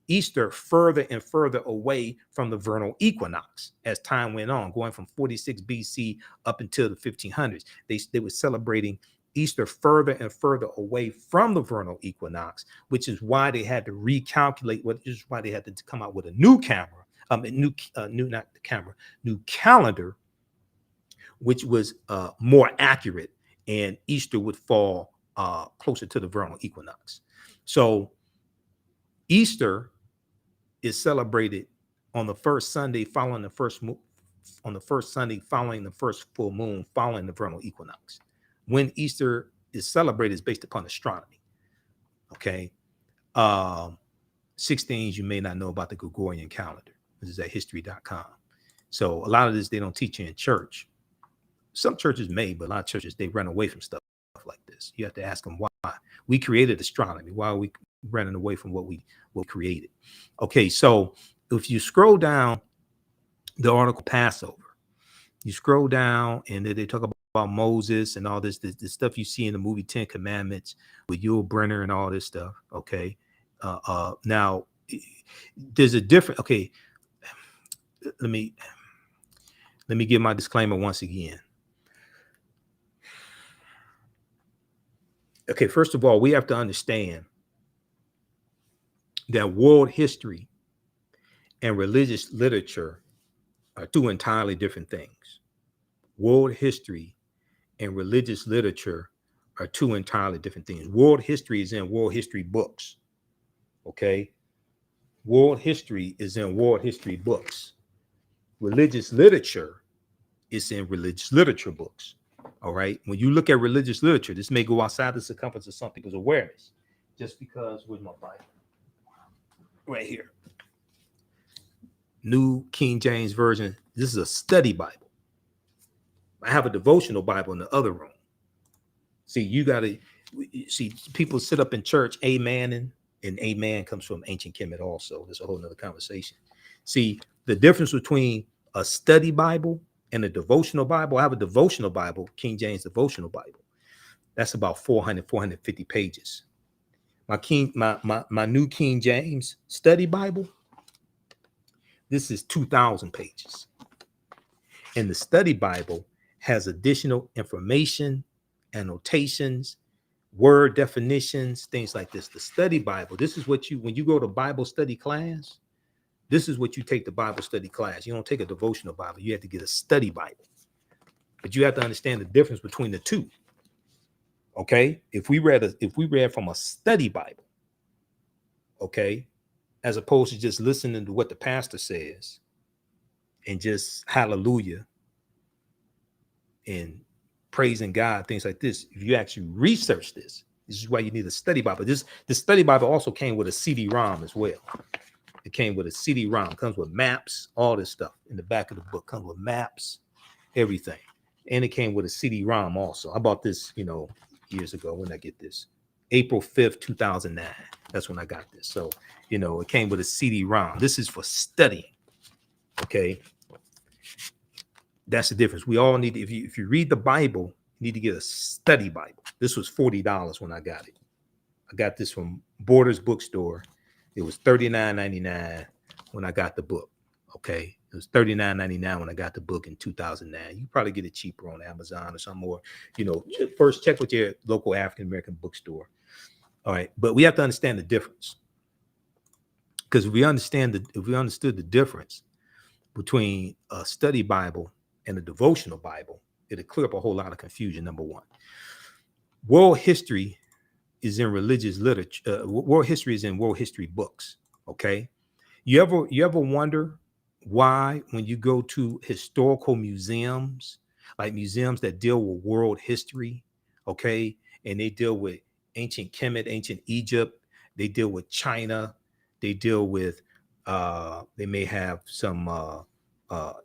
Easter further and further away from the vernal equinox as time went on, going from 46 BC up until the 1500s. They were celebrating Easter further and further away from the vernal equinox, which is why they had to recalculate, which is why they had to come out with a new new calendar, which was more accurate, and Easter would fall closer to the vernal equinox. So Easter is celebrated on the first Sunday following the first full moon following the vernal equinox. When Easter is celebrated is based upon astronomy. Okay. 6 things you may not know about the Gregorian calendar. This is at history.com. So a lot of this they don't teach you in church. Some churches may, but a lot of churches, they run away from stuff like this. You have to ask them why. We created astronomy. Why are we running away from what we created? Okay, so if you scroll down the article Passover, you scroll down and they talk about Moses and all this stuff you see in the movie 10 Commandments with Yul Brynner and all this stuff. Okay. Now there's a different, okay. Let me give my disclaimer once again. Okay. First of all, we have to understand that world history and religious literature are two entirely different things. World history and religious literature are two entirely different things. World history is in world history books. Okay. World history is in world history books. Religious literature is in religious literature books. All right. When you look at religious literature, this may go outside the circumference of some people's awareness. Just because, where's my Bible? Right here. New King James Version. This is a study Bible. I have a devotional Bible in the other room. See, you got to see people sit up in church, amen, and amen comes from Ancient Kemet also. There's a whole nother conversation. See, the difference between a study Bible and a devotional Bible. I have a devotional Bible, King James Devotional Bible. That's about 450 pages. My New King James Study Bible, this is 2,000 pages. And the Study Bible has additional information, annotations, word definitions, things like this. The Study Bible, this is what when you go to Bible study class, this is what you take the Bible study class. You don't take a devotional Bible. You have to get a Study Bible. But you have to understand the difference between the two. Okay? If we read from a Study Bible, okay, as opposed to just listening to what the pastor says and just hallelujah and praising God, things like this. If you actually research this is why you need a Study Bible. The Study Bible also came with a CD-ROM as well. It came with a CD-ROM, comes with maps, all this stuff in the back of the book, comes with maps, everything. And it came with a CD-ROM also. I bought this, years ago. When did I get this? April 5th, 2009. That's when I got this. So, it came with a CD-ROM. This is for studying. Okay. That's the difference. We all need to, if you read the Bible, you need to get a Study Bible. This was $40 when I got it. I got this from Borders Bookstore. It was $39.99 when I got the book. Okay. It was $39.99 when I got the book in 2009. You probably get it cheaper on Amazon or something more. First check with your local African-American bookstore. All right. But we have to understand the difference. Because if we understood the difference between a study Bible and a devotional Bible, it'll clear up a whole lot of confusion, number one. World history is in religious literature. World history is in world history books. Okay. You ever wonder why, when you go to historical museums, like museums that deal with world history, okay? And they deal with ancient Kemet, ancient Egypt. They deal with China. They deal with, they may have some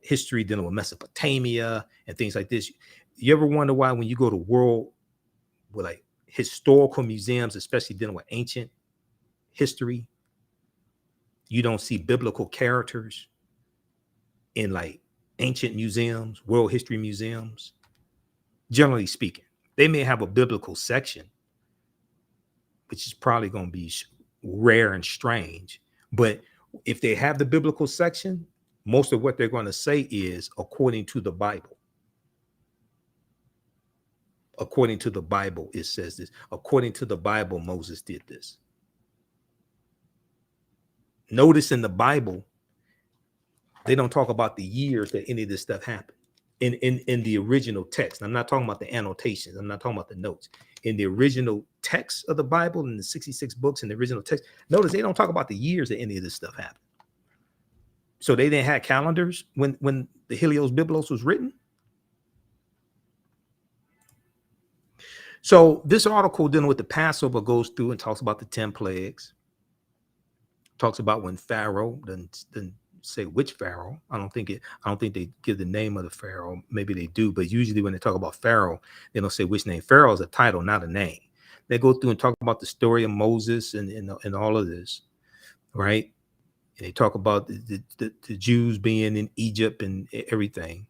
history dealing with Mesopotamia and things like this. You ever wonder why when you go to world with like historical museums, especially dealing with ancient history, you don't see biblical characters in like ancient museums, world history museums? Generally speaking, they may have a biblical section, which is probably going to be rare and strange. But if they have the biblical section, most of what they're going to say is according to the Bible. According to the Bible, it says this. According to the Bible, Moses did this. Notice in the Bible, they don't talk about the years that any of this stuff happened. In the original text. I'm not talking about the annotations. I'm not talking about the notes. In the original text of the Bible, in the 66 books in the original text, notice they don't talk about the years that any of this stuff happened. So they didn't have calendars when the Helios Biblos was written. So this article dealing with the Passover goes through and talks about the 10 plagues. Talks about when Pharaoh, then say which Pharaoh. I don't think they give the name of the Pharaoh. Maybe they do, but usually when they talk about Pharaoh, they don't say which name. Pharaoh is a title, not a name. They go through and talk about the story of Moses and all of this, right? And they talk about the Jews being in Egypt and everything,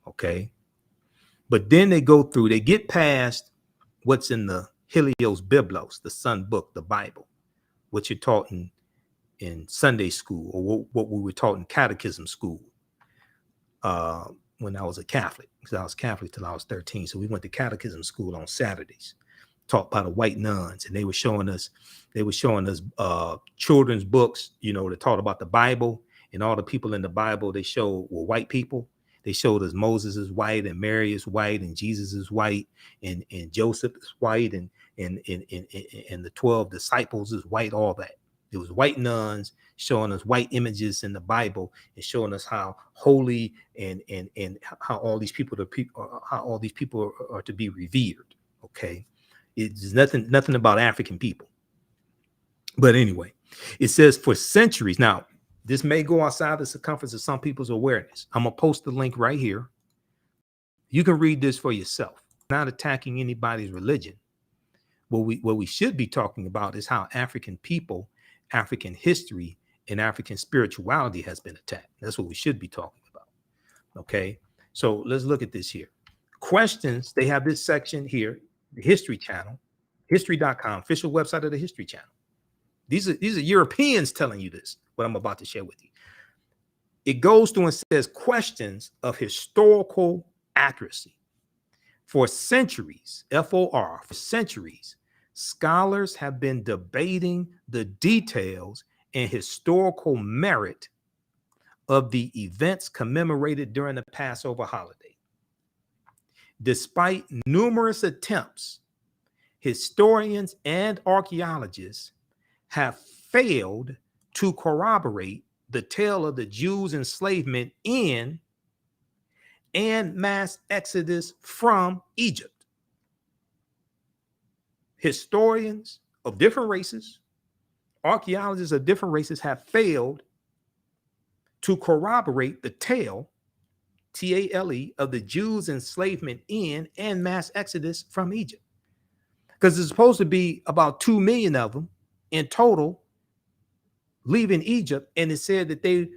okay? But then they go through, they get past what's in the Helios Biblos, the Sun Book, the Bible, what you're taught in Sunday school, or what we were taught in catechism school when I was a Catholic, because I was Catholic till I was 13. So we went to catechism school on Saturdays, taught by the white nuns, and they were showing us children's books, that taught about the Bible, and all the people in the Bible they showed were white people. They showed us Moses is white, and Mary is white, and Jesus is white, and Joseph is white, and the 12 disciples is white, all that. It was white nuns showing us white images in the Bible and showing us how holy and how all these people are to be revered. Okay, it's nothing about African people. But anyway, it says for centuries. Now, this may go outside the circumference of some people's awareness. I'm gonna post the link right here. You can read this for yourself. Not attacking anybody's religion. What we should be talking about is how African people, African history, and African spirituality has been attacked. That's what we should be talking about. Okay, so let's look at this here. Questions. They have this section here, the History Channel, history.com, official website of the History Channel. These are Europeans telling you this, what I'm about to share with you. It goes through and says questions of historical accuracy. For centuries, FOR, for centuries, scholars have been debating the details and historical merit of the events commemorated during the Passover holiday. Despite numerous attempts, historians and archaeologists have failed to corroborate the tale of the Jews' enslavement in and mass exodus from Egypt. Historians of different races, archaeologists of different races have failed to corroborate the tale, T-A-L-E, of the Jews' enslavement in and mass exodus from Egypt. Because there's supposed to be about 2 million of them in total leaving Egypt, and it said that they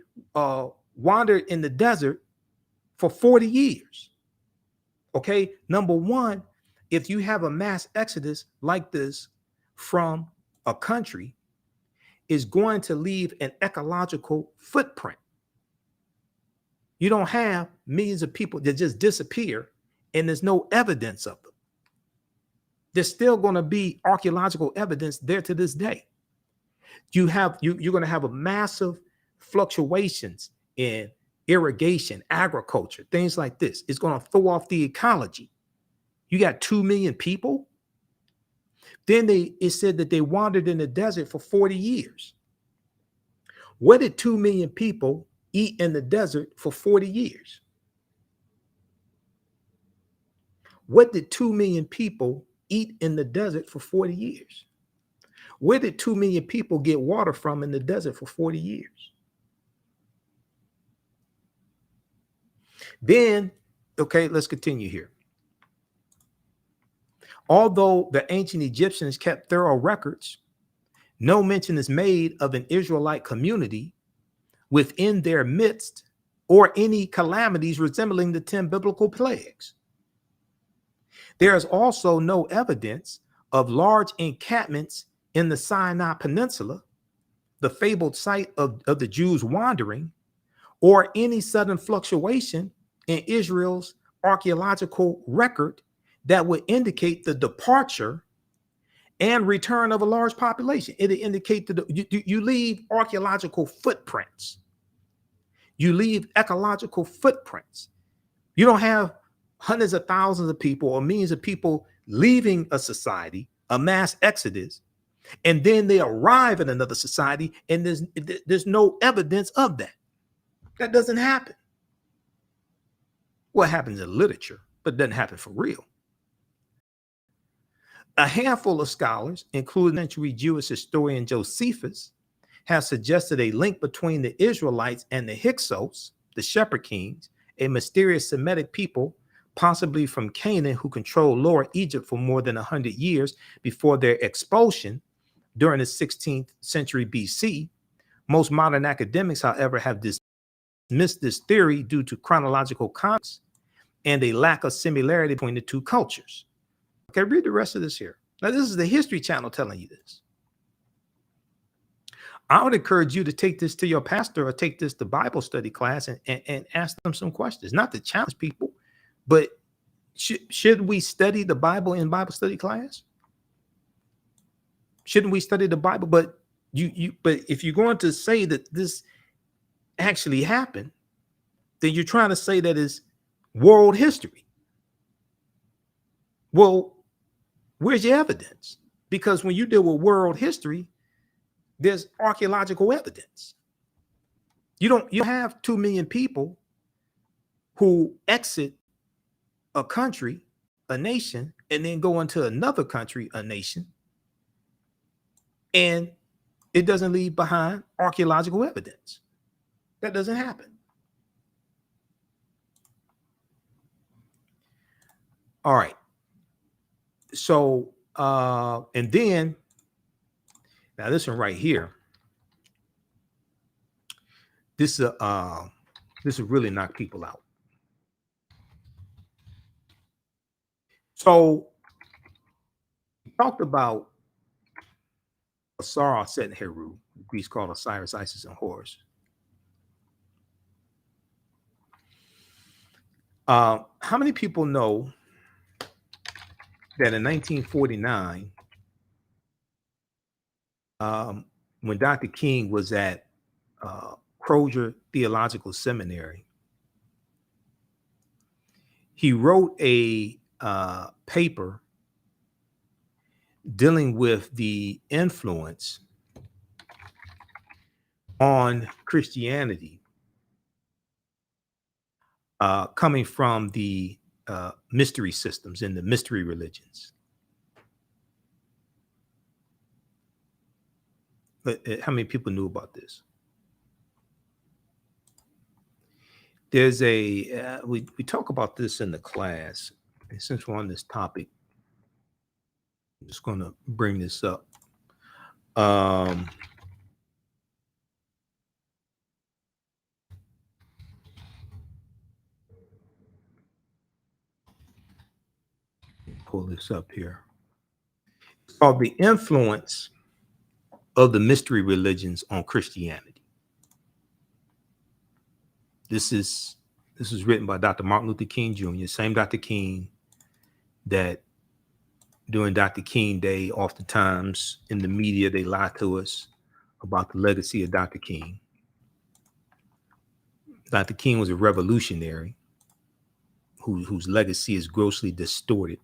wandered in the desert for 40 years. Okay, number one, if you have a mass exodus like this from a country, is going to leave an ecological footprint. You don't have millions of people that just disappear and there's no evidence of them. There's still going to be archaeological evidence there to this day. You're going to have a massive fluctuations in irrigation, agriculture, things like this. It's going to throw off the ecology. You got 2 million people. Then it said that they wandered in the desert for 40 years. What did 2 million people eat in the desert for 40 years? What did 2 million people eat in the desert for 40 years? Where did 2 million people get water from in the desert for 40 years? Then, okay, let's continue here. Although the ancient Egyptians kept thorough records, no mention is made of an Israelite community within their midst or any calamities resembling the 10 biblical plagues. There is also no evidence of large encampments in the Sinai Peninsula, the fabled site of the Jews wandering, or any sudden fluctuation in Israel's archaeological record that would indicate the departure and return of a large population. It indicate that you leave archaeological footprints. You leave ecological footprints. You don't have hundreds of thousands of people or millions of people leaving a society, a mass exodus, and then they arrive in another society, and there's no evidence of that. That doesn't happen. Well, it happens in literature, but it doesn't happen for real. A handful of scholars, including century Jewish historian Josephus, have suggested a link between the Israelites and the Hyksos, the shepherd kings, a mysterious Semitic people, possibly from Canaan, who controlled Lower Egypt for more than 100 years before their expulsion during the 16th century BC. Most modern academics, however, have dismissed this theory due to chronological context and a lack of similarity between the two cultures. Okay, read the rest of this here. Now, this is the History Channel telling you this. I would encourage you to take this to your pastor or take this to Bible study class and ask them some questions, not to challenge people, but should we study the Bible in Bible study class? Shouldn't we study the Bible? But but if you're going to say that this actually happened, then you're trying to say that it's world history. Well, where's your evidence? Because when you deal with world history, there's archaeological evidence. You don't have 2 million people who exit a country, a nation, and then go into another country, a nation, and it doesn't leave behind archaeological evidence. That doesn't happen. All right. So, and then, now this one right here, this will really knock people out. So, we talked about Osiris, Set, and Heru. Greece called Osiris, Isis, and Horus. How many people know that in 1949, when Dr. King was at Crozier Theological Seminary, he wrote a paper dealing with the influence on Christianity coming from the mystery systems and the mystery religions. But how many people knew about this? There's a we talk about this in the class, and since we're on this topic, I'm just going to bring this up. Pull this up here. It's called The Influence of the Mystery Religions on Christianity. This is written by Dr. Martin Luther King Jr., same Dr. King that during Dr. King Day, oftentimes in the media, they lie to us about the legacy of Dr. King. Dr. King was a revolutionary whose legacy is grossly distorted.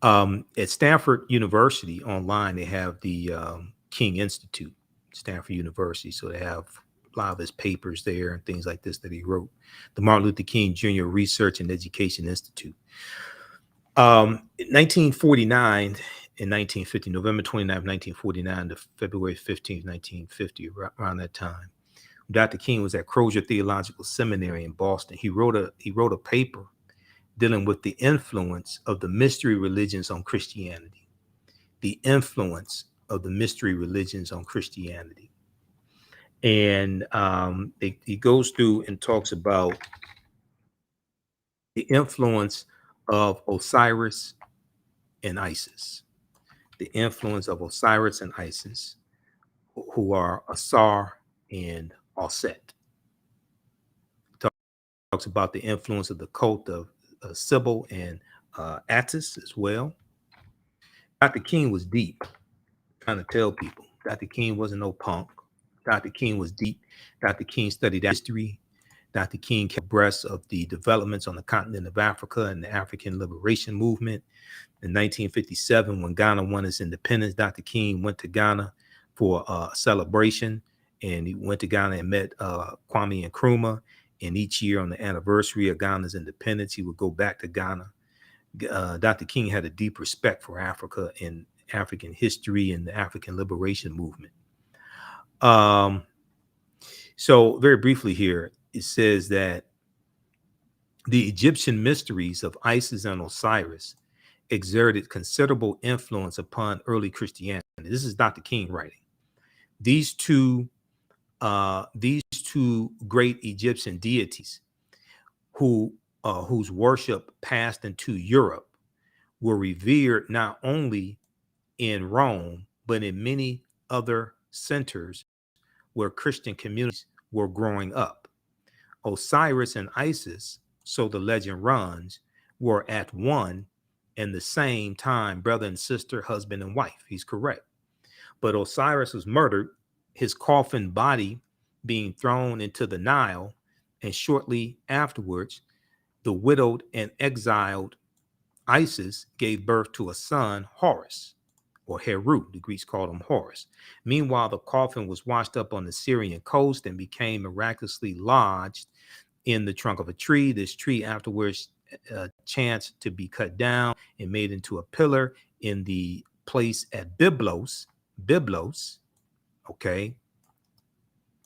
At Stanford University online, they have the King Institute, Stanford University. So they have a lot of his papers there and things like this that he wrote. The Martin Luther King Jr. Research and Education Institute. 1949 and 1950, November 29th, 1949 to February 15th, 1950, around that time. Dr. King was at Crozier Theological Seminary in Boston. He wrote a paper dealing with the influence of the mystery religions on Christianity. The influence of the mystery religions on Christianity. And he goes through and talks about the influence of Osiris and Isis. The influence of Osiris and Isis, who are Asar and Auset. Talks about the influence of the cult of Sybil and Attus as well. Dr. King was deep, trying to tell people. Dr. King wasn't no punk. Dr. King was deep. Dr. King studied history. Dr. King kept abreast of the developments on the continent of Africa and the African liberation movement. In 1957, when Ghana won its independence, Dr. King went to Ghana for a celebration, and he went to Ghana and met Kwame Nkrumah. And each year on the anniversary of Ghana's independence, he would go back to Ghana. Dr. King had a deep respect for Africa and African history and the African liberation movement. So very briefly here, it says that the Egyptian mysteries of Isis and Osiris exerted considerable influence upon early Christianity. This is Dr. King writing. These two great Egyptian deities whose worship passed into Europe were revered not only in Rome, but in many other centers where Christian communities were growing up. Osiris and Isis, so the legend runs, were at one and the same time brother and sister, husband and wife. He's correct. But Osiris was murdered, his coffin body being thrown into the Nile, and shortly afterwards, the widowed and exiled Isis gave birth to a son, Horus, or Heru. The Greeks called him Horus. Meanwhile, the coffin was washed up on the Syrian coast and became miraculously lodged in the trunk of a tree. This tree afterwards chanced to be cut down and made into a pillar in the place at Byblos. Okay.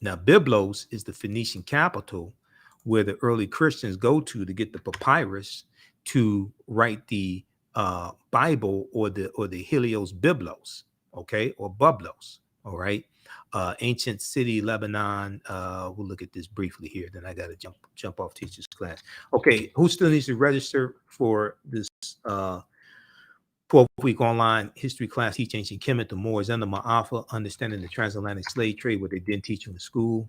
Now, Byblos is the Phoenician capital where the early Christians go to get the papyrus to write the Bible or the Helios Byblos, okay, or Bublos. All right. Ancient city, Lebanon. We'll look at this briefly here. Then I got to jump off teacher's class. Okay, who still needs to register for this 12-week online history class? Teach Ancient Kemet, the Moors, and the Ma'afa, understanding the transatlantic slave trade, what they didn't teach you in school.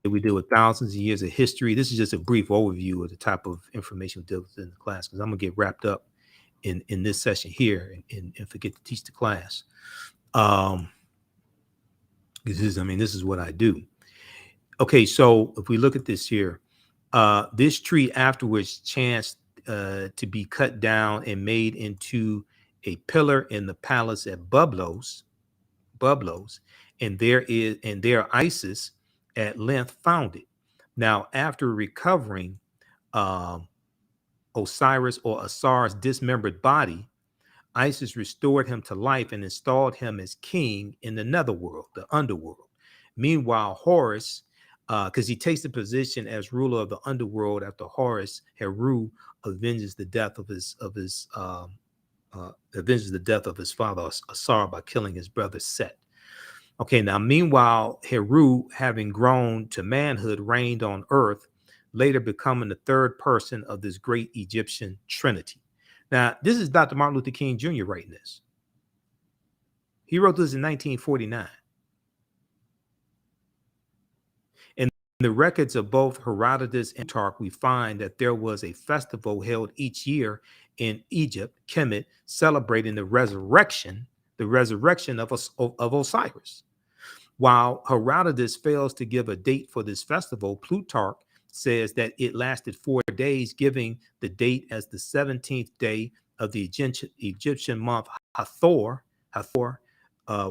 We deal with thousands of years of history. This is just a brief overview of the type of information we deal with in the class, because I'm gonna get wrapped up in this session here and forget to teach the class. This is what I do. Okay, so if we look at this here, this tree afterwards chanced to be cut down and made into a pillar in the palace at Bublos, and there Isis at length found it. Now, after recovering Osiris or Asar's dismembered body, Isis restored him to life and installed him as king in the netherworld, the underworld. Meanwhile, Horus, because he takes the position as ruler of the underworld after Horus, Heru, avenges the death of his father Asar by killing his brother Set. Okay, now meanwhile, Heru, having grown to manhood, reigned on earth, later becoming the third person of this great Egyptian trinity. Now, this is Dr. Martin Luther King Jr. writing this. He wrote this in 1949. In the records of both Herodotus and Plutarch, we find that there was a festival held each year in Egypt, Kemet, celebrating the resurrection of Osiris. While Herodotus fails to give a date for this festival, Plutarch says that it lasted 4 days, giving the date as the 17th day of the Egyptian month Hathor,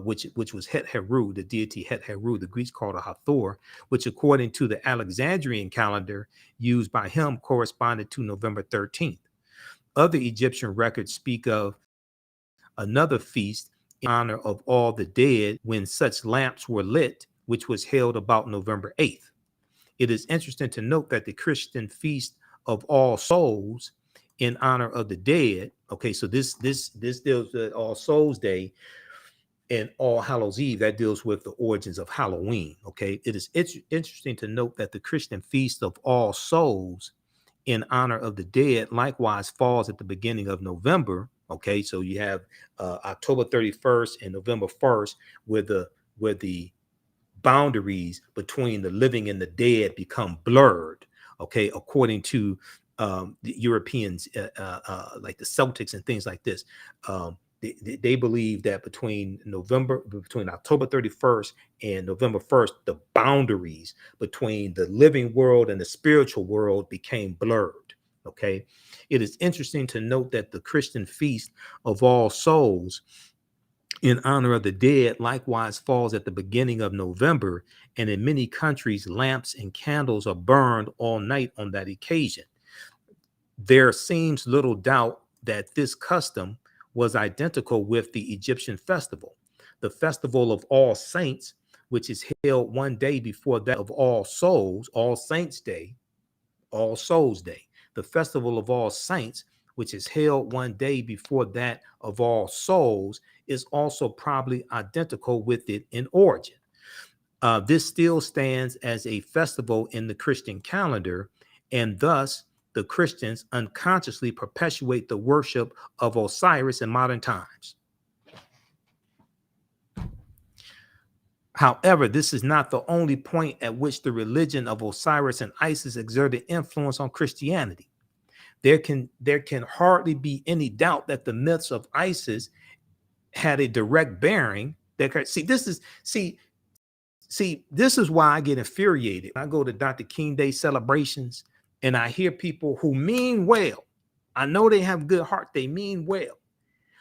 which was Het Heru, the deity Het Heru. The Greeks called her Hathor, which according to the Alexandrian calendar used by him corresponded to November 13th. Other Egyptian records speak of another feast in honor of all the dead when such lamps were lit, which was held about November 8th. It is interesting to note that the Christian feast of All Souls in honor of the dead. Okay, so this deals with All Souls Day and All Hallows Eve. That deals with the origins of Halloween. Okay, it is interesting to note that the Christian feast of All Souls in honor of the dead likewise falls at the beginning of November. Okay, so you have October 31st and November 1st, where the boundaries between the living and the dead become blurred. Okay, according to the Europeans, like the Celtics and things like this. They believe that between October 31st and November 1st, the boundaries between the living world and the spiritual world became blurred. Okay, it is interesting to note that the Christian feast of All Souls in honor of the dead likewise falls at the beginning of November, and in many countries, lamps and candles are burned all night on that occasion. There seems little doubt that this custom was identical with the Egyptian festival. The festival of All Saints, which is held one day before that of All Souls, All Saints Day, All Souls Day. The festival of All Saints, which is held one day before that of All Souls, is also probably identical with it in origin. This still stands as a festival in the Christian calendar, and thus the Christians unconsciously perpetuate the worship of Osiris in modern times. However, this is not the only point at which the religion of Osiris and Isis exerted influence on Christianity. There can hardly be any doubt that the myths of Isis had a direct bearing. This is why I get infuriated. I go to Dr. King Day celebrations and I hear people who mean well. I know they have good heart, they mean well,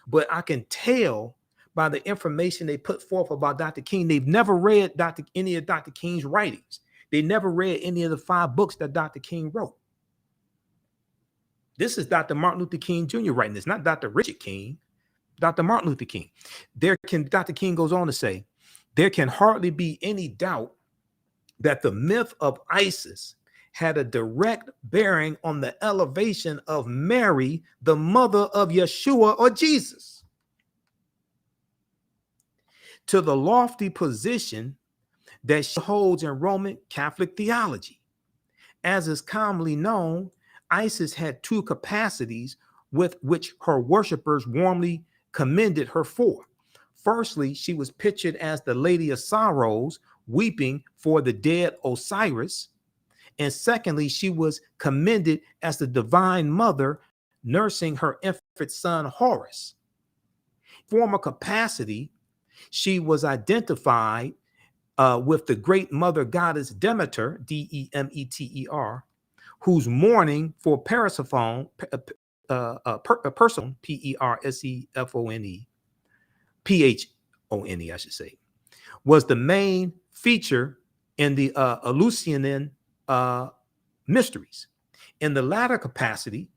but I can tell by the information they put forth about Dr. King, they've never read any of Dr. King's writings. They never read any of the 5 books that Dr. King wrote. This is Dr. Martin Luther King Jr. writing this, not Dr. Richard King, Dr. Martin Luther King. Dr. King goes on to say, there can hardly be any doubt that the myth of Isis had a direct bearing on the elevation of Mary, the mother of Yeshua or Jesus, to the lofty position that she holds in Roman Catholic theology. As is commonly known, Isis had 2 capacities with which her worshipers warmly commended her for. Firstly, she was pictured as the Lady of Sorrows, weeping for the dead Osiris. And secondly, she was commended as the divine mother, nursing her infant son Horus. Former capacity, she was identified with the great mother goddess Demeter, Demeter, whose mourning for Persephone, Persephone, Phone, I should say, was the main feature in the Eleusinian mysteries. In the latter capacity,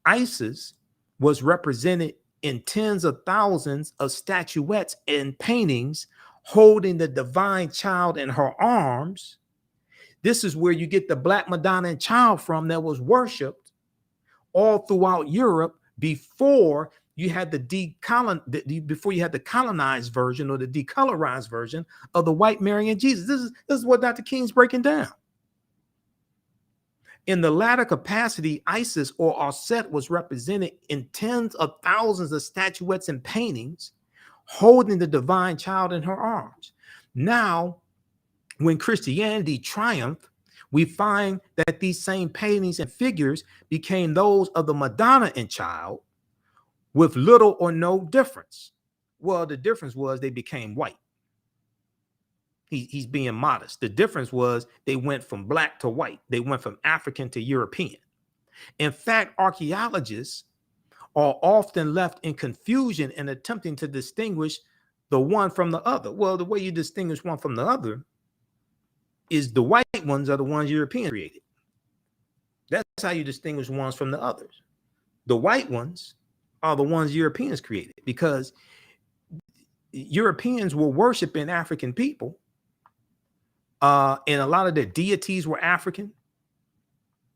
Isis was represented in tens of thousands of statuettes and paintings holding the divine child in her arms. This is where you get the Black Madonna Child from, that was worshipped all throughout Europe before you had the colonized version or the decolorized version of the white Mary and Jesus. This is what Dr. King's breaking down. In the latter capacity, Isis or Aset was represented in tens of thousands of statuettes and paintings holding the divine child in her arms. Now, when Christianity triumphed, we find that these same paintings and figures became those of the Madonna and Child with little or no difference. Well, the difference was they became white. He's being modest. The difference was they went from black to white. They went from African to European. In fact, archaeologists are often left in confusion in attempting to distinguish the one from the other. Well, the way you distinguish one from the other is the white ones are the ones Europeans created. That's how you distinguish ones from the others. The white ones are the ones Europeans created, because Europeans were worshiping African people, and a lot of their deities were African.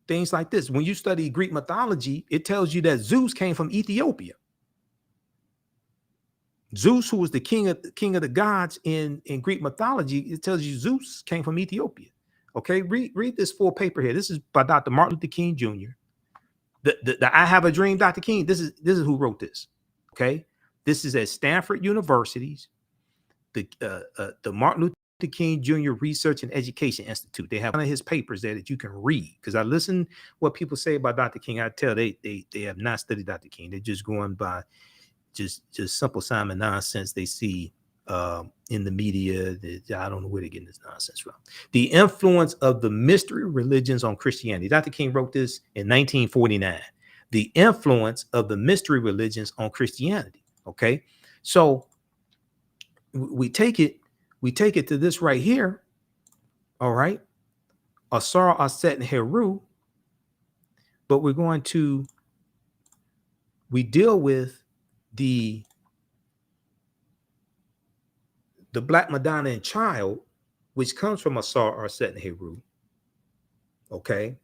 Things like this. When you study Greek mythology, it tells you that Zeus came from Ethiopia. Zeus, who was the king of the gods in Greek mythology, it tells you Zeus came from Ethiopia. Okay, read this full paper here. This is by Dr. Martin Luther King Jr. The I Have a Dream, Dr. King. This is who wrote this. Okay, this is at Stanford University's the Martin Luther King Jr. Research and Education Institute. They have one of his papers there that you can read, because I listen what people say about Dr. King. I tell they have not studied Dr. King. They're just going by just simple Simon nonsense they see in the media. I don't know where they're getting this nonsense from. The influence of the mystery religions on Christianity. Dr. King wrote this in 1949. The influence of the mystery religions on Christianity. Okay, so we take it to this right here. All right, Asar, Aset, and Heru. But we deal with the Black Madonna and Child, which comes from Asar, Aset, and Heru. Okay,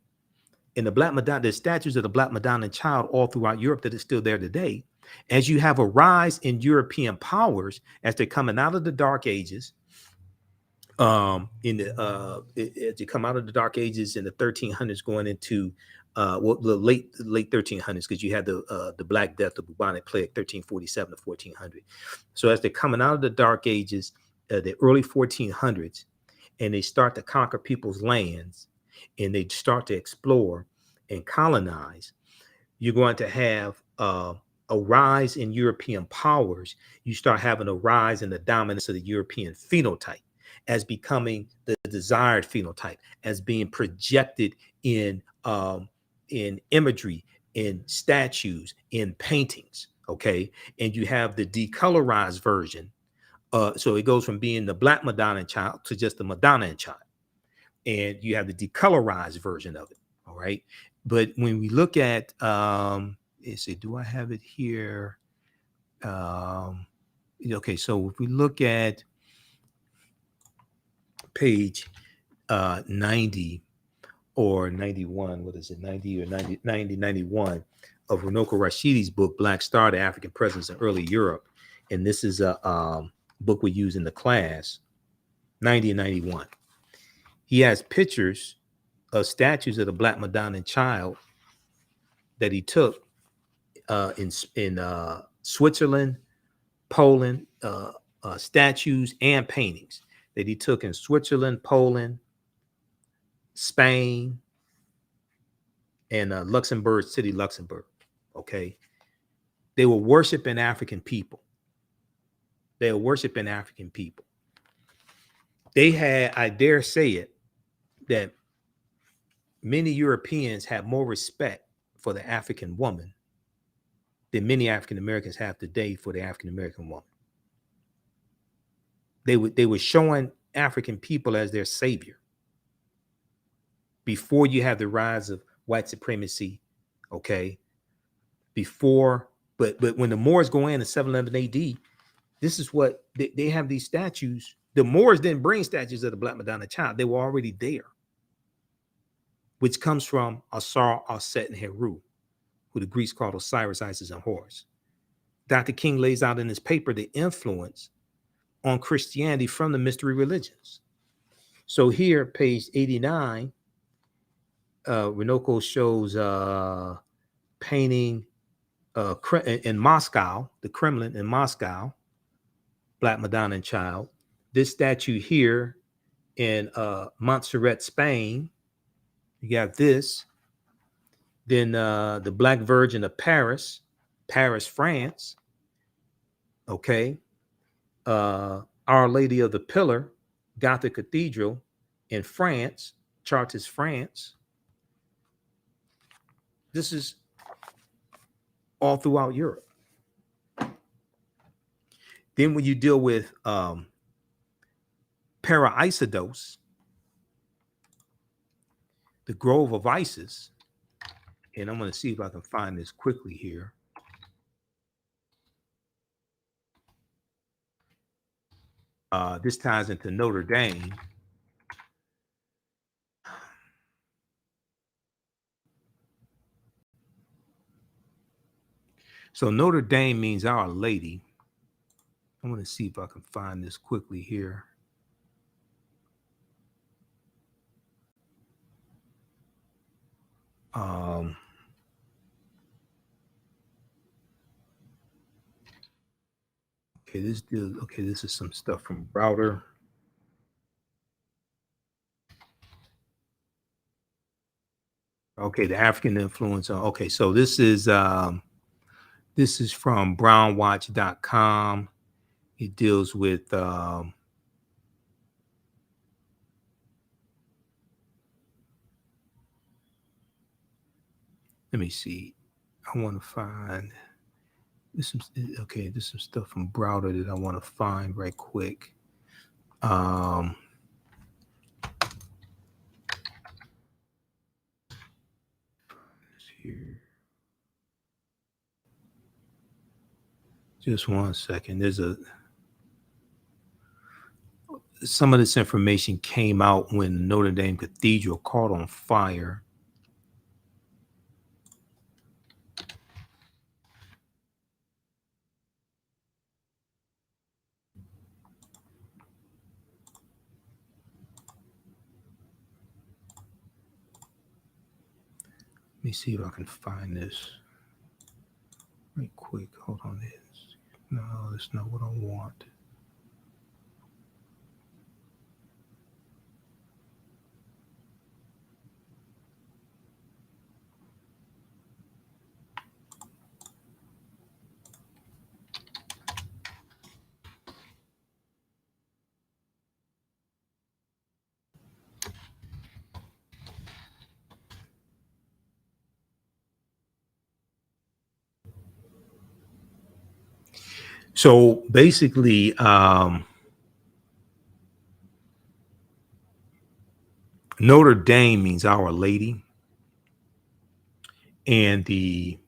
and the Black Madonna, the statues of the Black Madonna and Child all throughout Europe that is still there today. As you have a rise in European powers as they're coming out of the Dark Ages, as you come out of the Dark Ages in the 1300s, going into the late 1300s, because you had the Black Death, the bubonic plague, 1347 to 1400. So as they're coming out of the Dark Ages, the early 1400s, and they start to conquer people's lands, and they start to explore and colonize, you're going to have a rise in European powers. You start having a rise in the dominance of the European phenotype as becoming the desired phenotype, as being projected in imagery, in statues, in paintings. Okay, and you have the decolorized version. So it goes from being the Black Madonna and Child to just the Madonna and Child, and you have the decolorized version of it. All right, but when we look at let's see, do I have it here? Okay, so if we look at page 90 or 91, what is it, 90 or 91 of Runoko Rashidi's book, Black Star, the African Presence in Early Europe. And this is a book we use in the class, 90 and 91. He has pictures of statues of the Black Madonna and Child that he took in Switzerland, Poland, statues and paintings that he took in Switzerland, Poland, Spain, and Luxembourg City, Luxembourg. Okay, they were worshiping African people. They were worshiping African people. They had, I dare say it, that many Europeans had more respect for the African woman than many African Americans have today for the African American woman. They were showing African people as their savior before you have the rise of white supremacy. Okay, before, but when the Moors go in 711 AD, this is what they have, these statues. The Moors didn't bring statues of the Black Madonna Child; they were already there, which comes from Asar, Aset, and Heru, who the Greeks called Osiris, Isis, and Horus. Dr. King lays out in his paper the influence on Christianity from the mystery religions. So here, page 89, Runoko shows painting in Moscow, the Kremlin in Moscow, Black Madonna and Child. This statue here in Montserrat, Spain. You got this. Then the Black Virgin of Paris, France. Okay. Our Lady of the Pillar, Gothic Cathedral in France, Chartres, France. This is all throughout Europe. Then when you deal with Para-Isidus, the grove of Isis, and I'm going to see if I can find this quickly here. This ties into Notre Dame. So Notre Dame means Our Lady. I'm going to see if I can find this quickly here. Okay, this is some stuff from Browder. Okay, the African influence. Okay, so this is from brownwatch.com. It deals with let me see. I want to find this. Okay, this is some stuff from Browder that I want to find right quick. Here. Just 1 second. Some of this information came out when Notre Dame Cathedral caught on fire. Let me see if I can find this right quick. Hold on. No, that's not what I want. So basically, Notre Dame means Our Lady, and the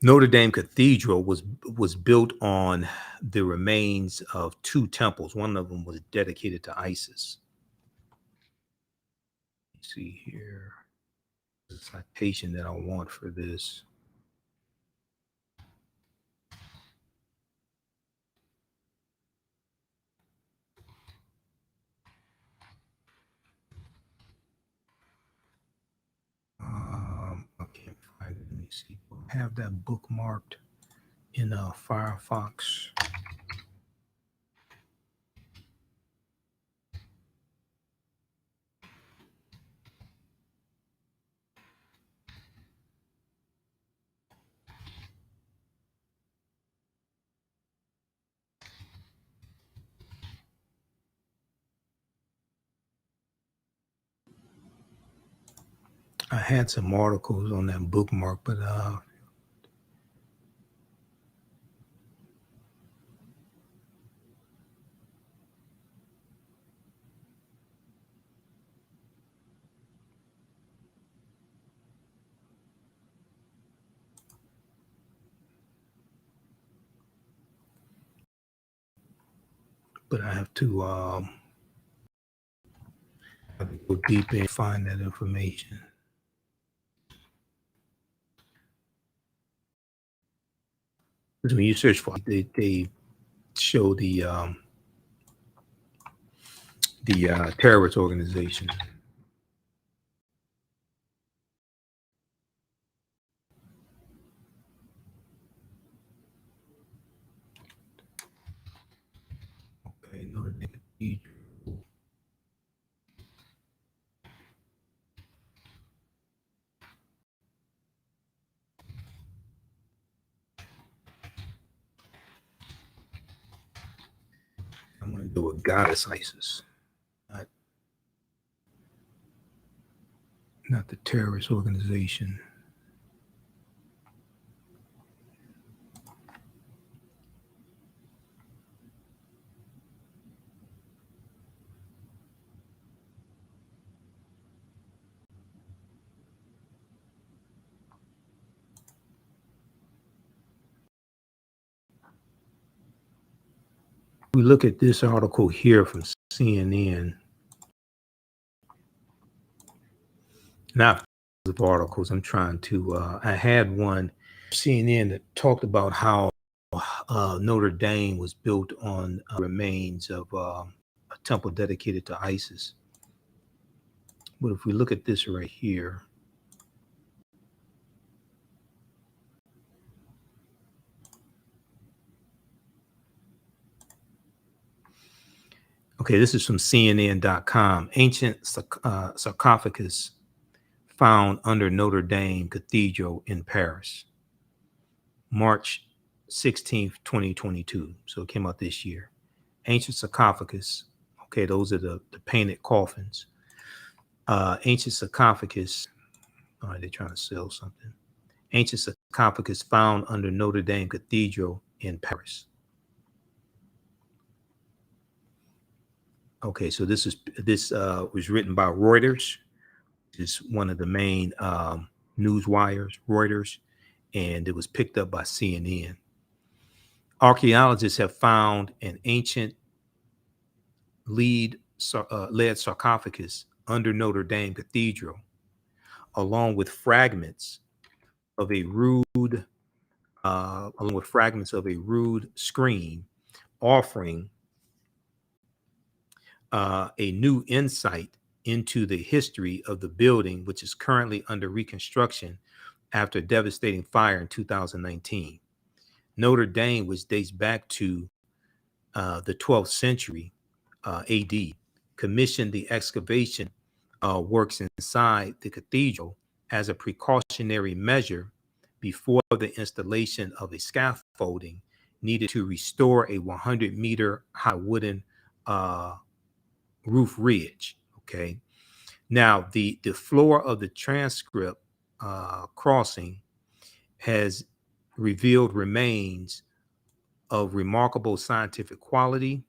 Notre Dame Cathedral was built on the remains of 2 temples. One of them was dedicated to Isis. Let's see here, the citation that I want for this. I can't find it. Let me see. I have that bookmarked in Firefox. I had some articles on that bookmark, but I have to go deep and find that information. When you search for it, they show the terrorist organization. Okay, Notre Dame Cathedral. I'm going to do a goddess Isis, not the terrorist organization. we look at this article here from CNN, not of articles, I'm trying to, I had one CNN that talked about how Notre Dame was built on remains of a temple dedicated to Isis. But if we look at this right here, okay, this is from CNN.com. Ancient sarcophagus found under Notre Dame Cathedral in Paris, March 16th, 2022. So it came out this year. Ancient sarcophagus. Okay, those are the painted coffins. Ancient sarcophagus. All right, they're trying to sell something. Ancient sarcophagus found under Notre Dame Cathedral in Paris. Okay, so this was written by Reuters. It's one of the main news wires, Reuters, and it was picked up by CNN. Archaeologists have found an ancient lead sarcophagus under Notre Dame Cathedral, along with fragments of a rude screen, offering a new insight into the history of the building, which is currently under reconstruction after a devastating fire in 2019. Notre Dame, which dates back to the 12th century AD, commissioned the excavation works inside the cathedral as a precautionary measure before the installation of a scaffolding needed to restore a 100-meter high wooden roof ridge. Okay. Now, the floor of the transcript crossing has revealed remains of remarkable scientific quality.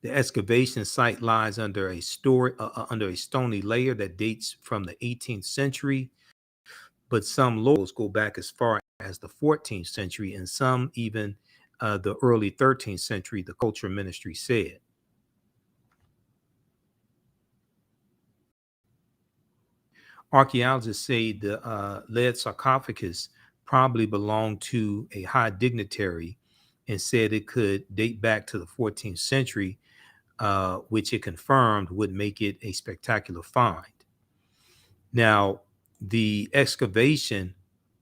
The excavation site lies under a stony layer that dates from the 18th century, but some locals go back as far as the 14th century and some even the early 13th century, the culture ministry said. Archaeologists say the lead sarcophagus probably belonged to a high dignitary and said it could date back to the 14th century, which it confirmed would make it a spectacular find. Now, the excavation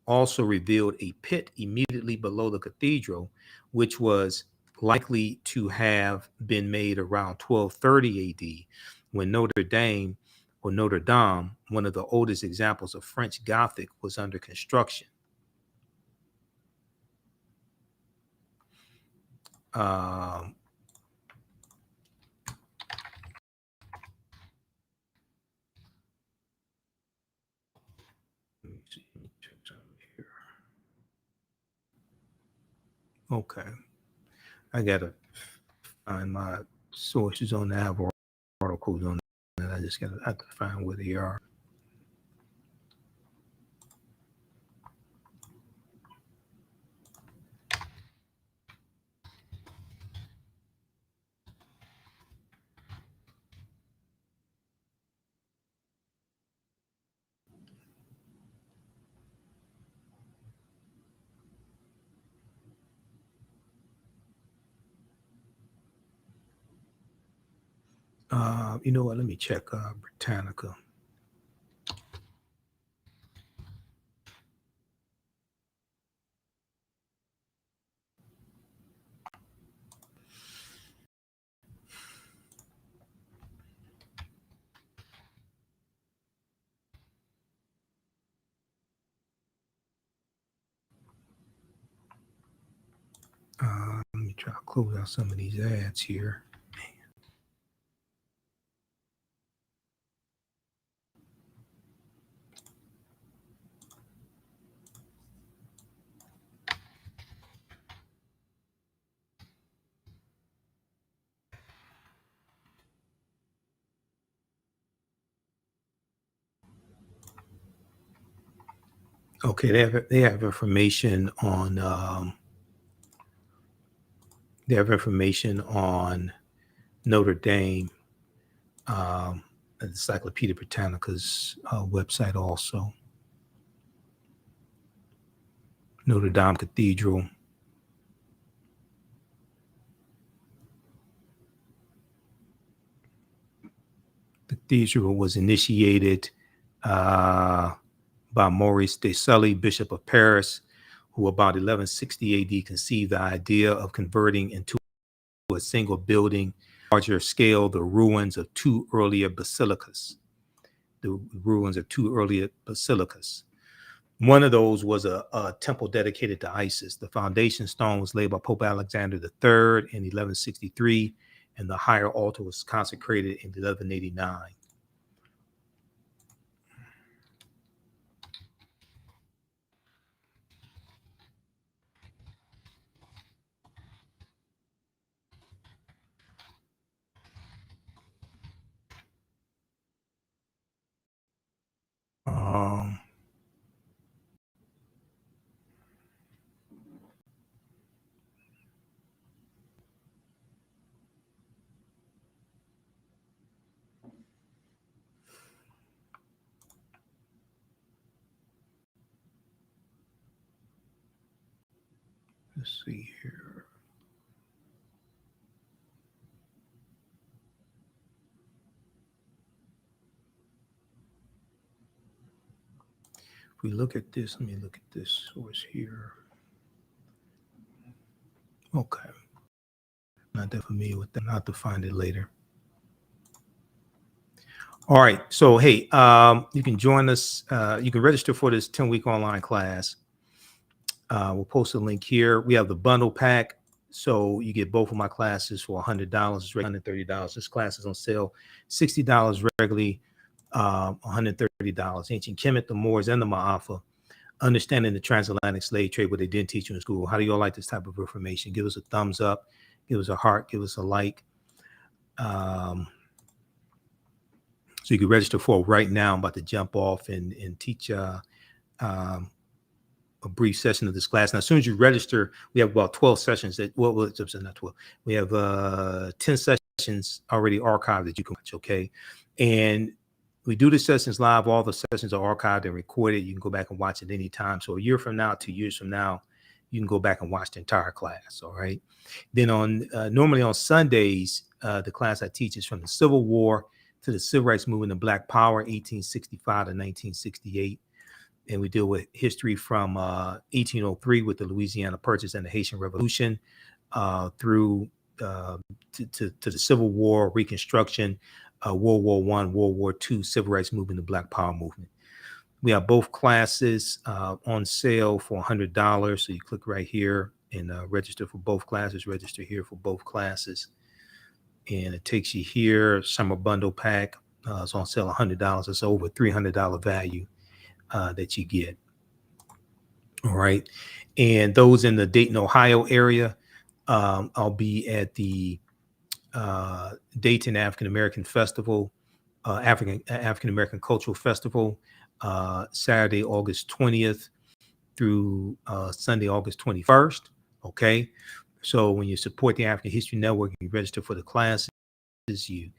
also revealed a pit immediately below the cathedral, which was likely to have been made around 1230 AD when Notre Dame, one of the oldest examples of French Gothic, was under construction. Um, let me see. Let me check something here. Okay, I gotta find my sources on the have articles on that. I just gotta have to find where they are. You know what? Let me check Britannica. Let me try to close out some of these ads here. Okay, they have information on They have information on Notre Dame, Encyclopedia Britannica's website also. Notre Dame Cathedral. The cathedral was initiated by Maurice de Sully, Bishop of Paris, who about 1160 AD conceived the idea of converting into a single building, larger scale, the ruins of two earlier basilicas. One of those was a temple dedicated to Isis. The foundation stone was laid by Pope Alexander III in 1163, and the higher altar was consecrated in 1189. Let's see here. If we look at this, let me look at this source here. Okay. Not that familiar with that. I'll have to find it later. All right. So, hey, you can join us. You can register for this 10-week online class. We'll post a link here. We have the bundle pack. So you get both of my classes for $100. It's $130. This class is on sale, $60 regularly, $130. Ancient Kemet, the Moors, and the Ma'afa. Understanding the transatlantic slave trade, what they didn't teach you in school. How do you all like this type of information? Give us a thumbs up. Give us a heart. Give us a like. So you can register for it right now. I'm about to jump off and teach a brief session of this class. Now, as soon as you register, we have about 12 sessions that, well, it's not 12. We have 10 sessions already archived that you can watch, okay? And we do the sessions live. All the sessions are archived and recorded. You can go back and watch it anytime. So a year from now, 2 years from now, you can go back and watch the entire class, all right? Then on normally on Sundays, the class I teach is from the Civil War to the Civil Rights Movement and Black Power, 1865 to 1968. And we deal with history from 1803 with the Louisiana Purchase and the Haitian Revolution through to the Civil War, Reconstruction, World War I, World War II, Civil Rights Movement, the Black Power Movement. We have both classes on sale for $100. So you click right here and register for both classes. Register here for both classes. And it takes you here, summer bundle pack. It's on sale $100. It's over $300 value that you get. All right. And those in the Dayton, Ohio area, I'll be at the Dayton African American Festival, African American Cultural Festival, Saturday, August 20th through Sunday, August 21st. Okay. So when you support the African History Network, you register for the classes, you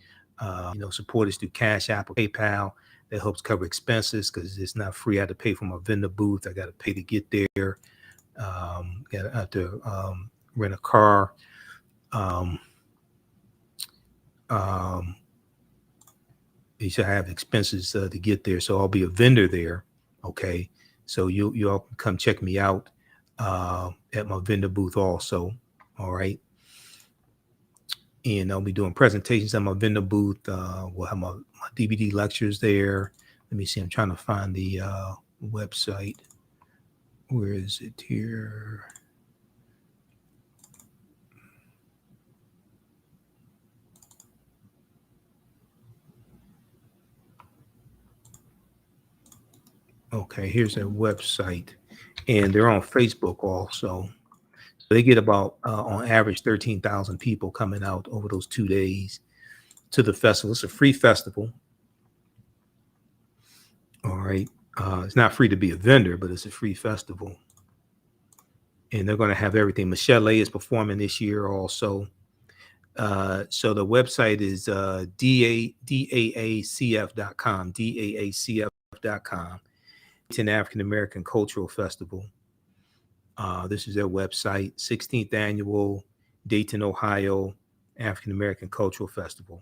support us through Cash App or PayPal. That helps cover expenses because it's not free. I have to pay for my vendor booth. I got to pay to get there. I have to rent a car. You should have expenses to get there. So I'll be a vendor there. Okay. So you all can come check me out at my vendor booth also. All right. And I'll be doing presentations at my vendor booth. We'll have my DVD lectures there. Let me see. I'm trying to find the website. Where is it here? Okay, here's their website. And they're on Facebook also. They get about, on average, 13,000 people coming out over those 2 days to the festival. It's a free festival. All right. It's not free to be a vendor, but it's a free festival. and they're going to have everything. Michelle is performing this year also. So the website is daacf.com, daacf.com. It's an African American Cultural Festival. This is their website, 16th Annual Dayton, Ohio African American Cultural Festival.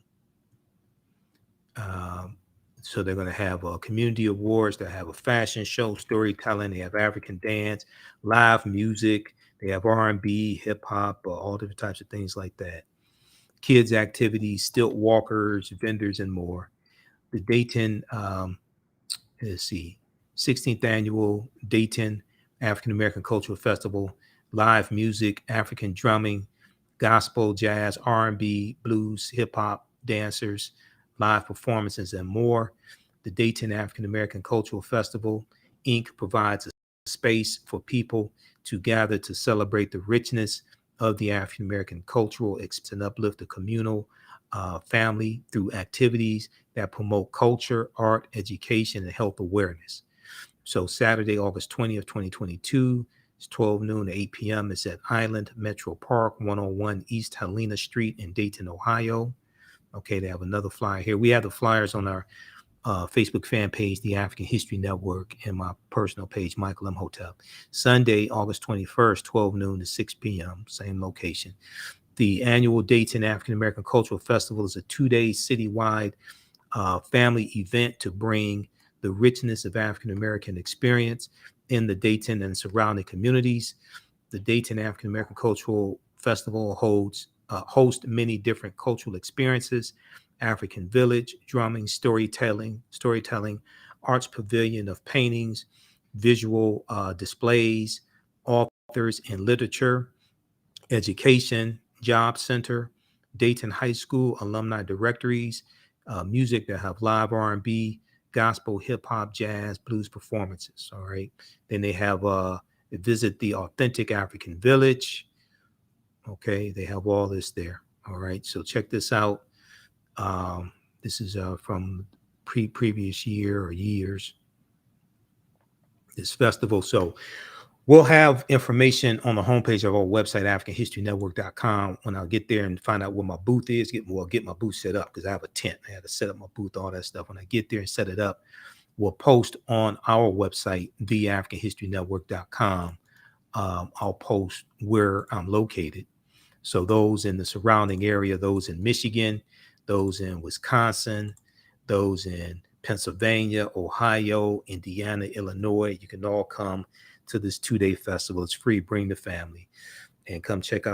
So they're going to have community awards. They have a fashion show, storytelling. They have African dance, live music. They have R&B, hip hop, all different types of things like that. Kids activities, stilt walkers, vendors, and more. The Dayton, let's see, 16th Annual Dayton African American Cultural Festival, live music, African drumming, gospel, jazz, R&B, blues, hip hop, dancers, live performances, and more. The Dayton African American Cultural Festival, Inc. provides a space for people to gather to celebrate the richness of the African American cultural and uplift the communal family through activities that promote culture, art, education, and health awareness. So Saturday, August 20th, 2022, it's 12 noon to 8 p.m. It's at Island Metro Park, 101 East Helena Street in Dayton, Ohio. Okay, they have another flyer here. We have the flyers on our Facebook fan page, the African History Network, and my personal page, Michael Imhotep. Sunday, August 21st, 12 noon to 6 p.m., same location. The annual Dayton African American Cultural Festival is a 2-day citywide family event to bring the richness of African American experience in the Dayton and surrounding communities. The Dayton African American Cultural Festival hosts many different cultural experiences: African Village, drumming, storytelling, arts pavilion of paintings, visual displays, authors and literature, education, job center, Dayton High School alumni directories, music that have live R&B, gospel, hip hop, jazz, blues performances. All right. Then they have visit the authentic African Village. Okay, they have all this there. All right. So check this out. This is from previous year or years, this festival. So we'll have information on the homepage of our website, AfricanHistoryNetwork.com. When I get there and find out where my booth is, get my booth set up, because I have a tent. I had to set up my booth, all that stuff. When I get there and set it up, we'll post on our website, TheAfricanHistoryNetwork.com. I'll post where I'm located. So those in the surrounding area, those in Michigan, those in Wisconsin, those in Pennsylvania, Ohio, Indiana, Illinois, you can all come to this 2-day festival. It's free. Bring the family and come check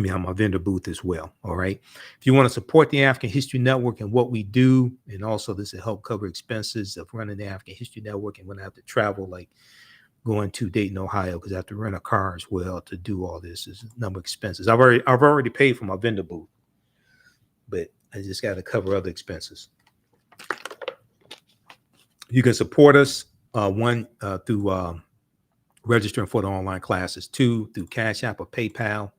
me out, my vendor booth as well. All right. If you want to support the African History Network and what we do, and also this will help cover expenses of running the African History Network, and when I have to travel, like going to Dayton, Ohio, because I have to rent a car as well to do all this. There's a number of expenses. I've already paid for my vendor booth, but I just got to cover other expenses. You can support us, one, through registering for the online classes, 2, through Cash App or PayPal,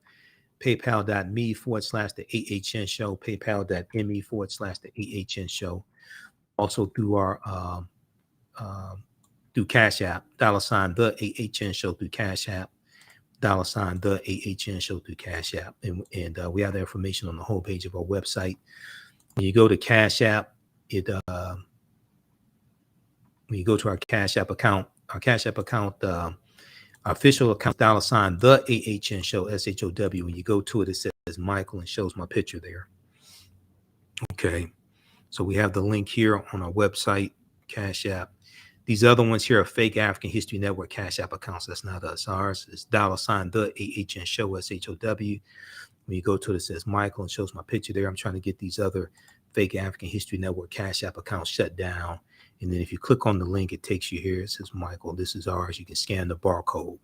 paypal.me/the AHN show, paypal.me/the AHN show. Also through our through Cash App, $the AHN show through Cash App, $the AHN show through Cash App. And we have the information on the homepage of our website. When you go to Cash App, when you go to our Cash App account, our official account, $the AHN show, SHOW. When you go to it, it says Michael and shows my picture there. Okay. So we have the link here on our website, Cash App. These other ones here are fake African History Network Cash App accounts. That's not us. Ours is $, the AHN show, SHOW. When you go to it, it says Michael and shows my picture there. I'm trying to get these other fake African History Network Cash App accounts shut down. And then if you click on the link, it takes you here. It says Michael, this is ours. You can scan the barcode.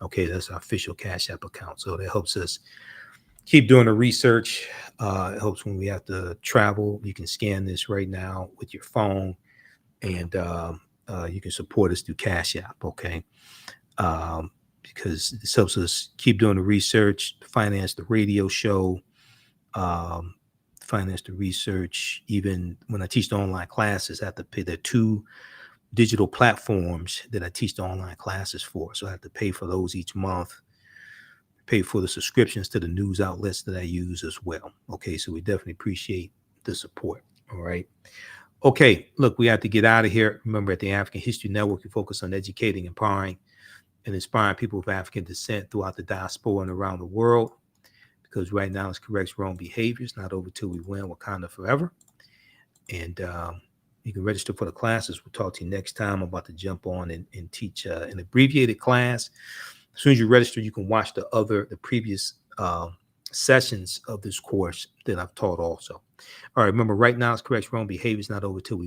Okay, that's our official Cash App account. So that helps us keep doing the research. It helps when we have to travel. You can scan this right now with your phone, and you can support us through Cash App. Okay, because this helps us keep doing the research, finance the radio show, finance the research. Even when I teach the online classes, I have to pay. There are 2 digital platforms that I teach the online classes for. So I have to pay for those each month, pay for the subscriptions to the news outlets that I use as well. Okay, so we definitely appreciate the support. All right. Okay, look, we have to get out of here. Remember, at the African History Network, we focus on educating, empowering, and inspiring people of African descent throughout the diaspora and around the world. Because right now it's corrects wrong behaviors, not over till we win Wakanda forever. And you can register for the classes. We'll talk to you next time. I'm about to jump on and teach an abbreviated class. As soon as you register, you can watch the previous sessions of this course that I've taught also. All right, remember, right now it's correct wrong behaviors, not over till we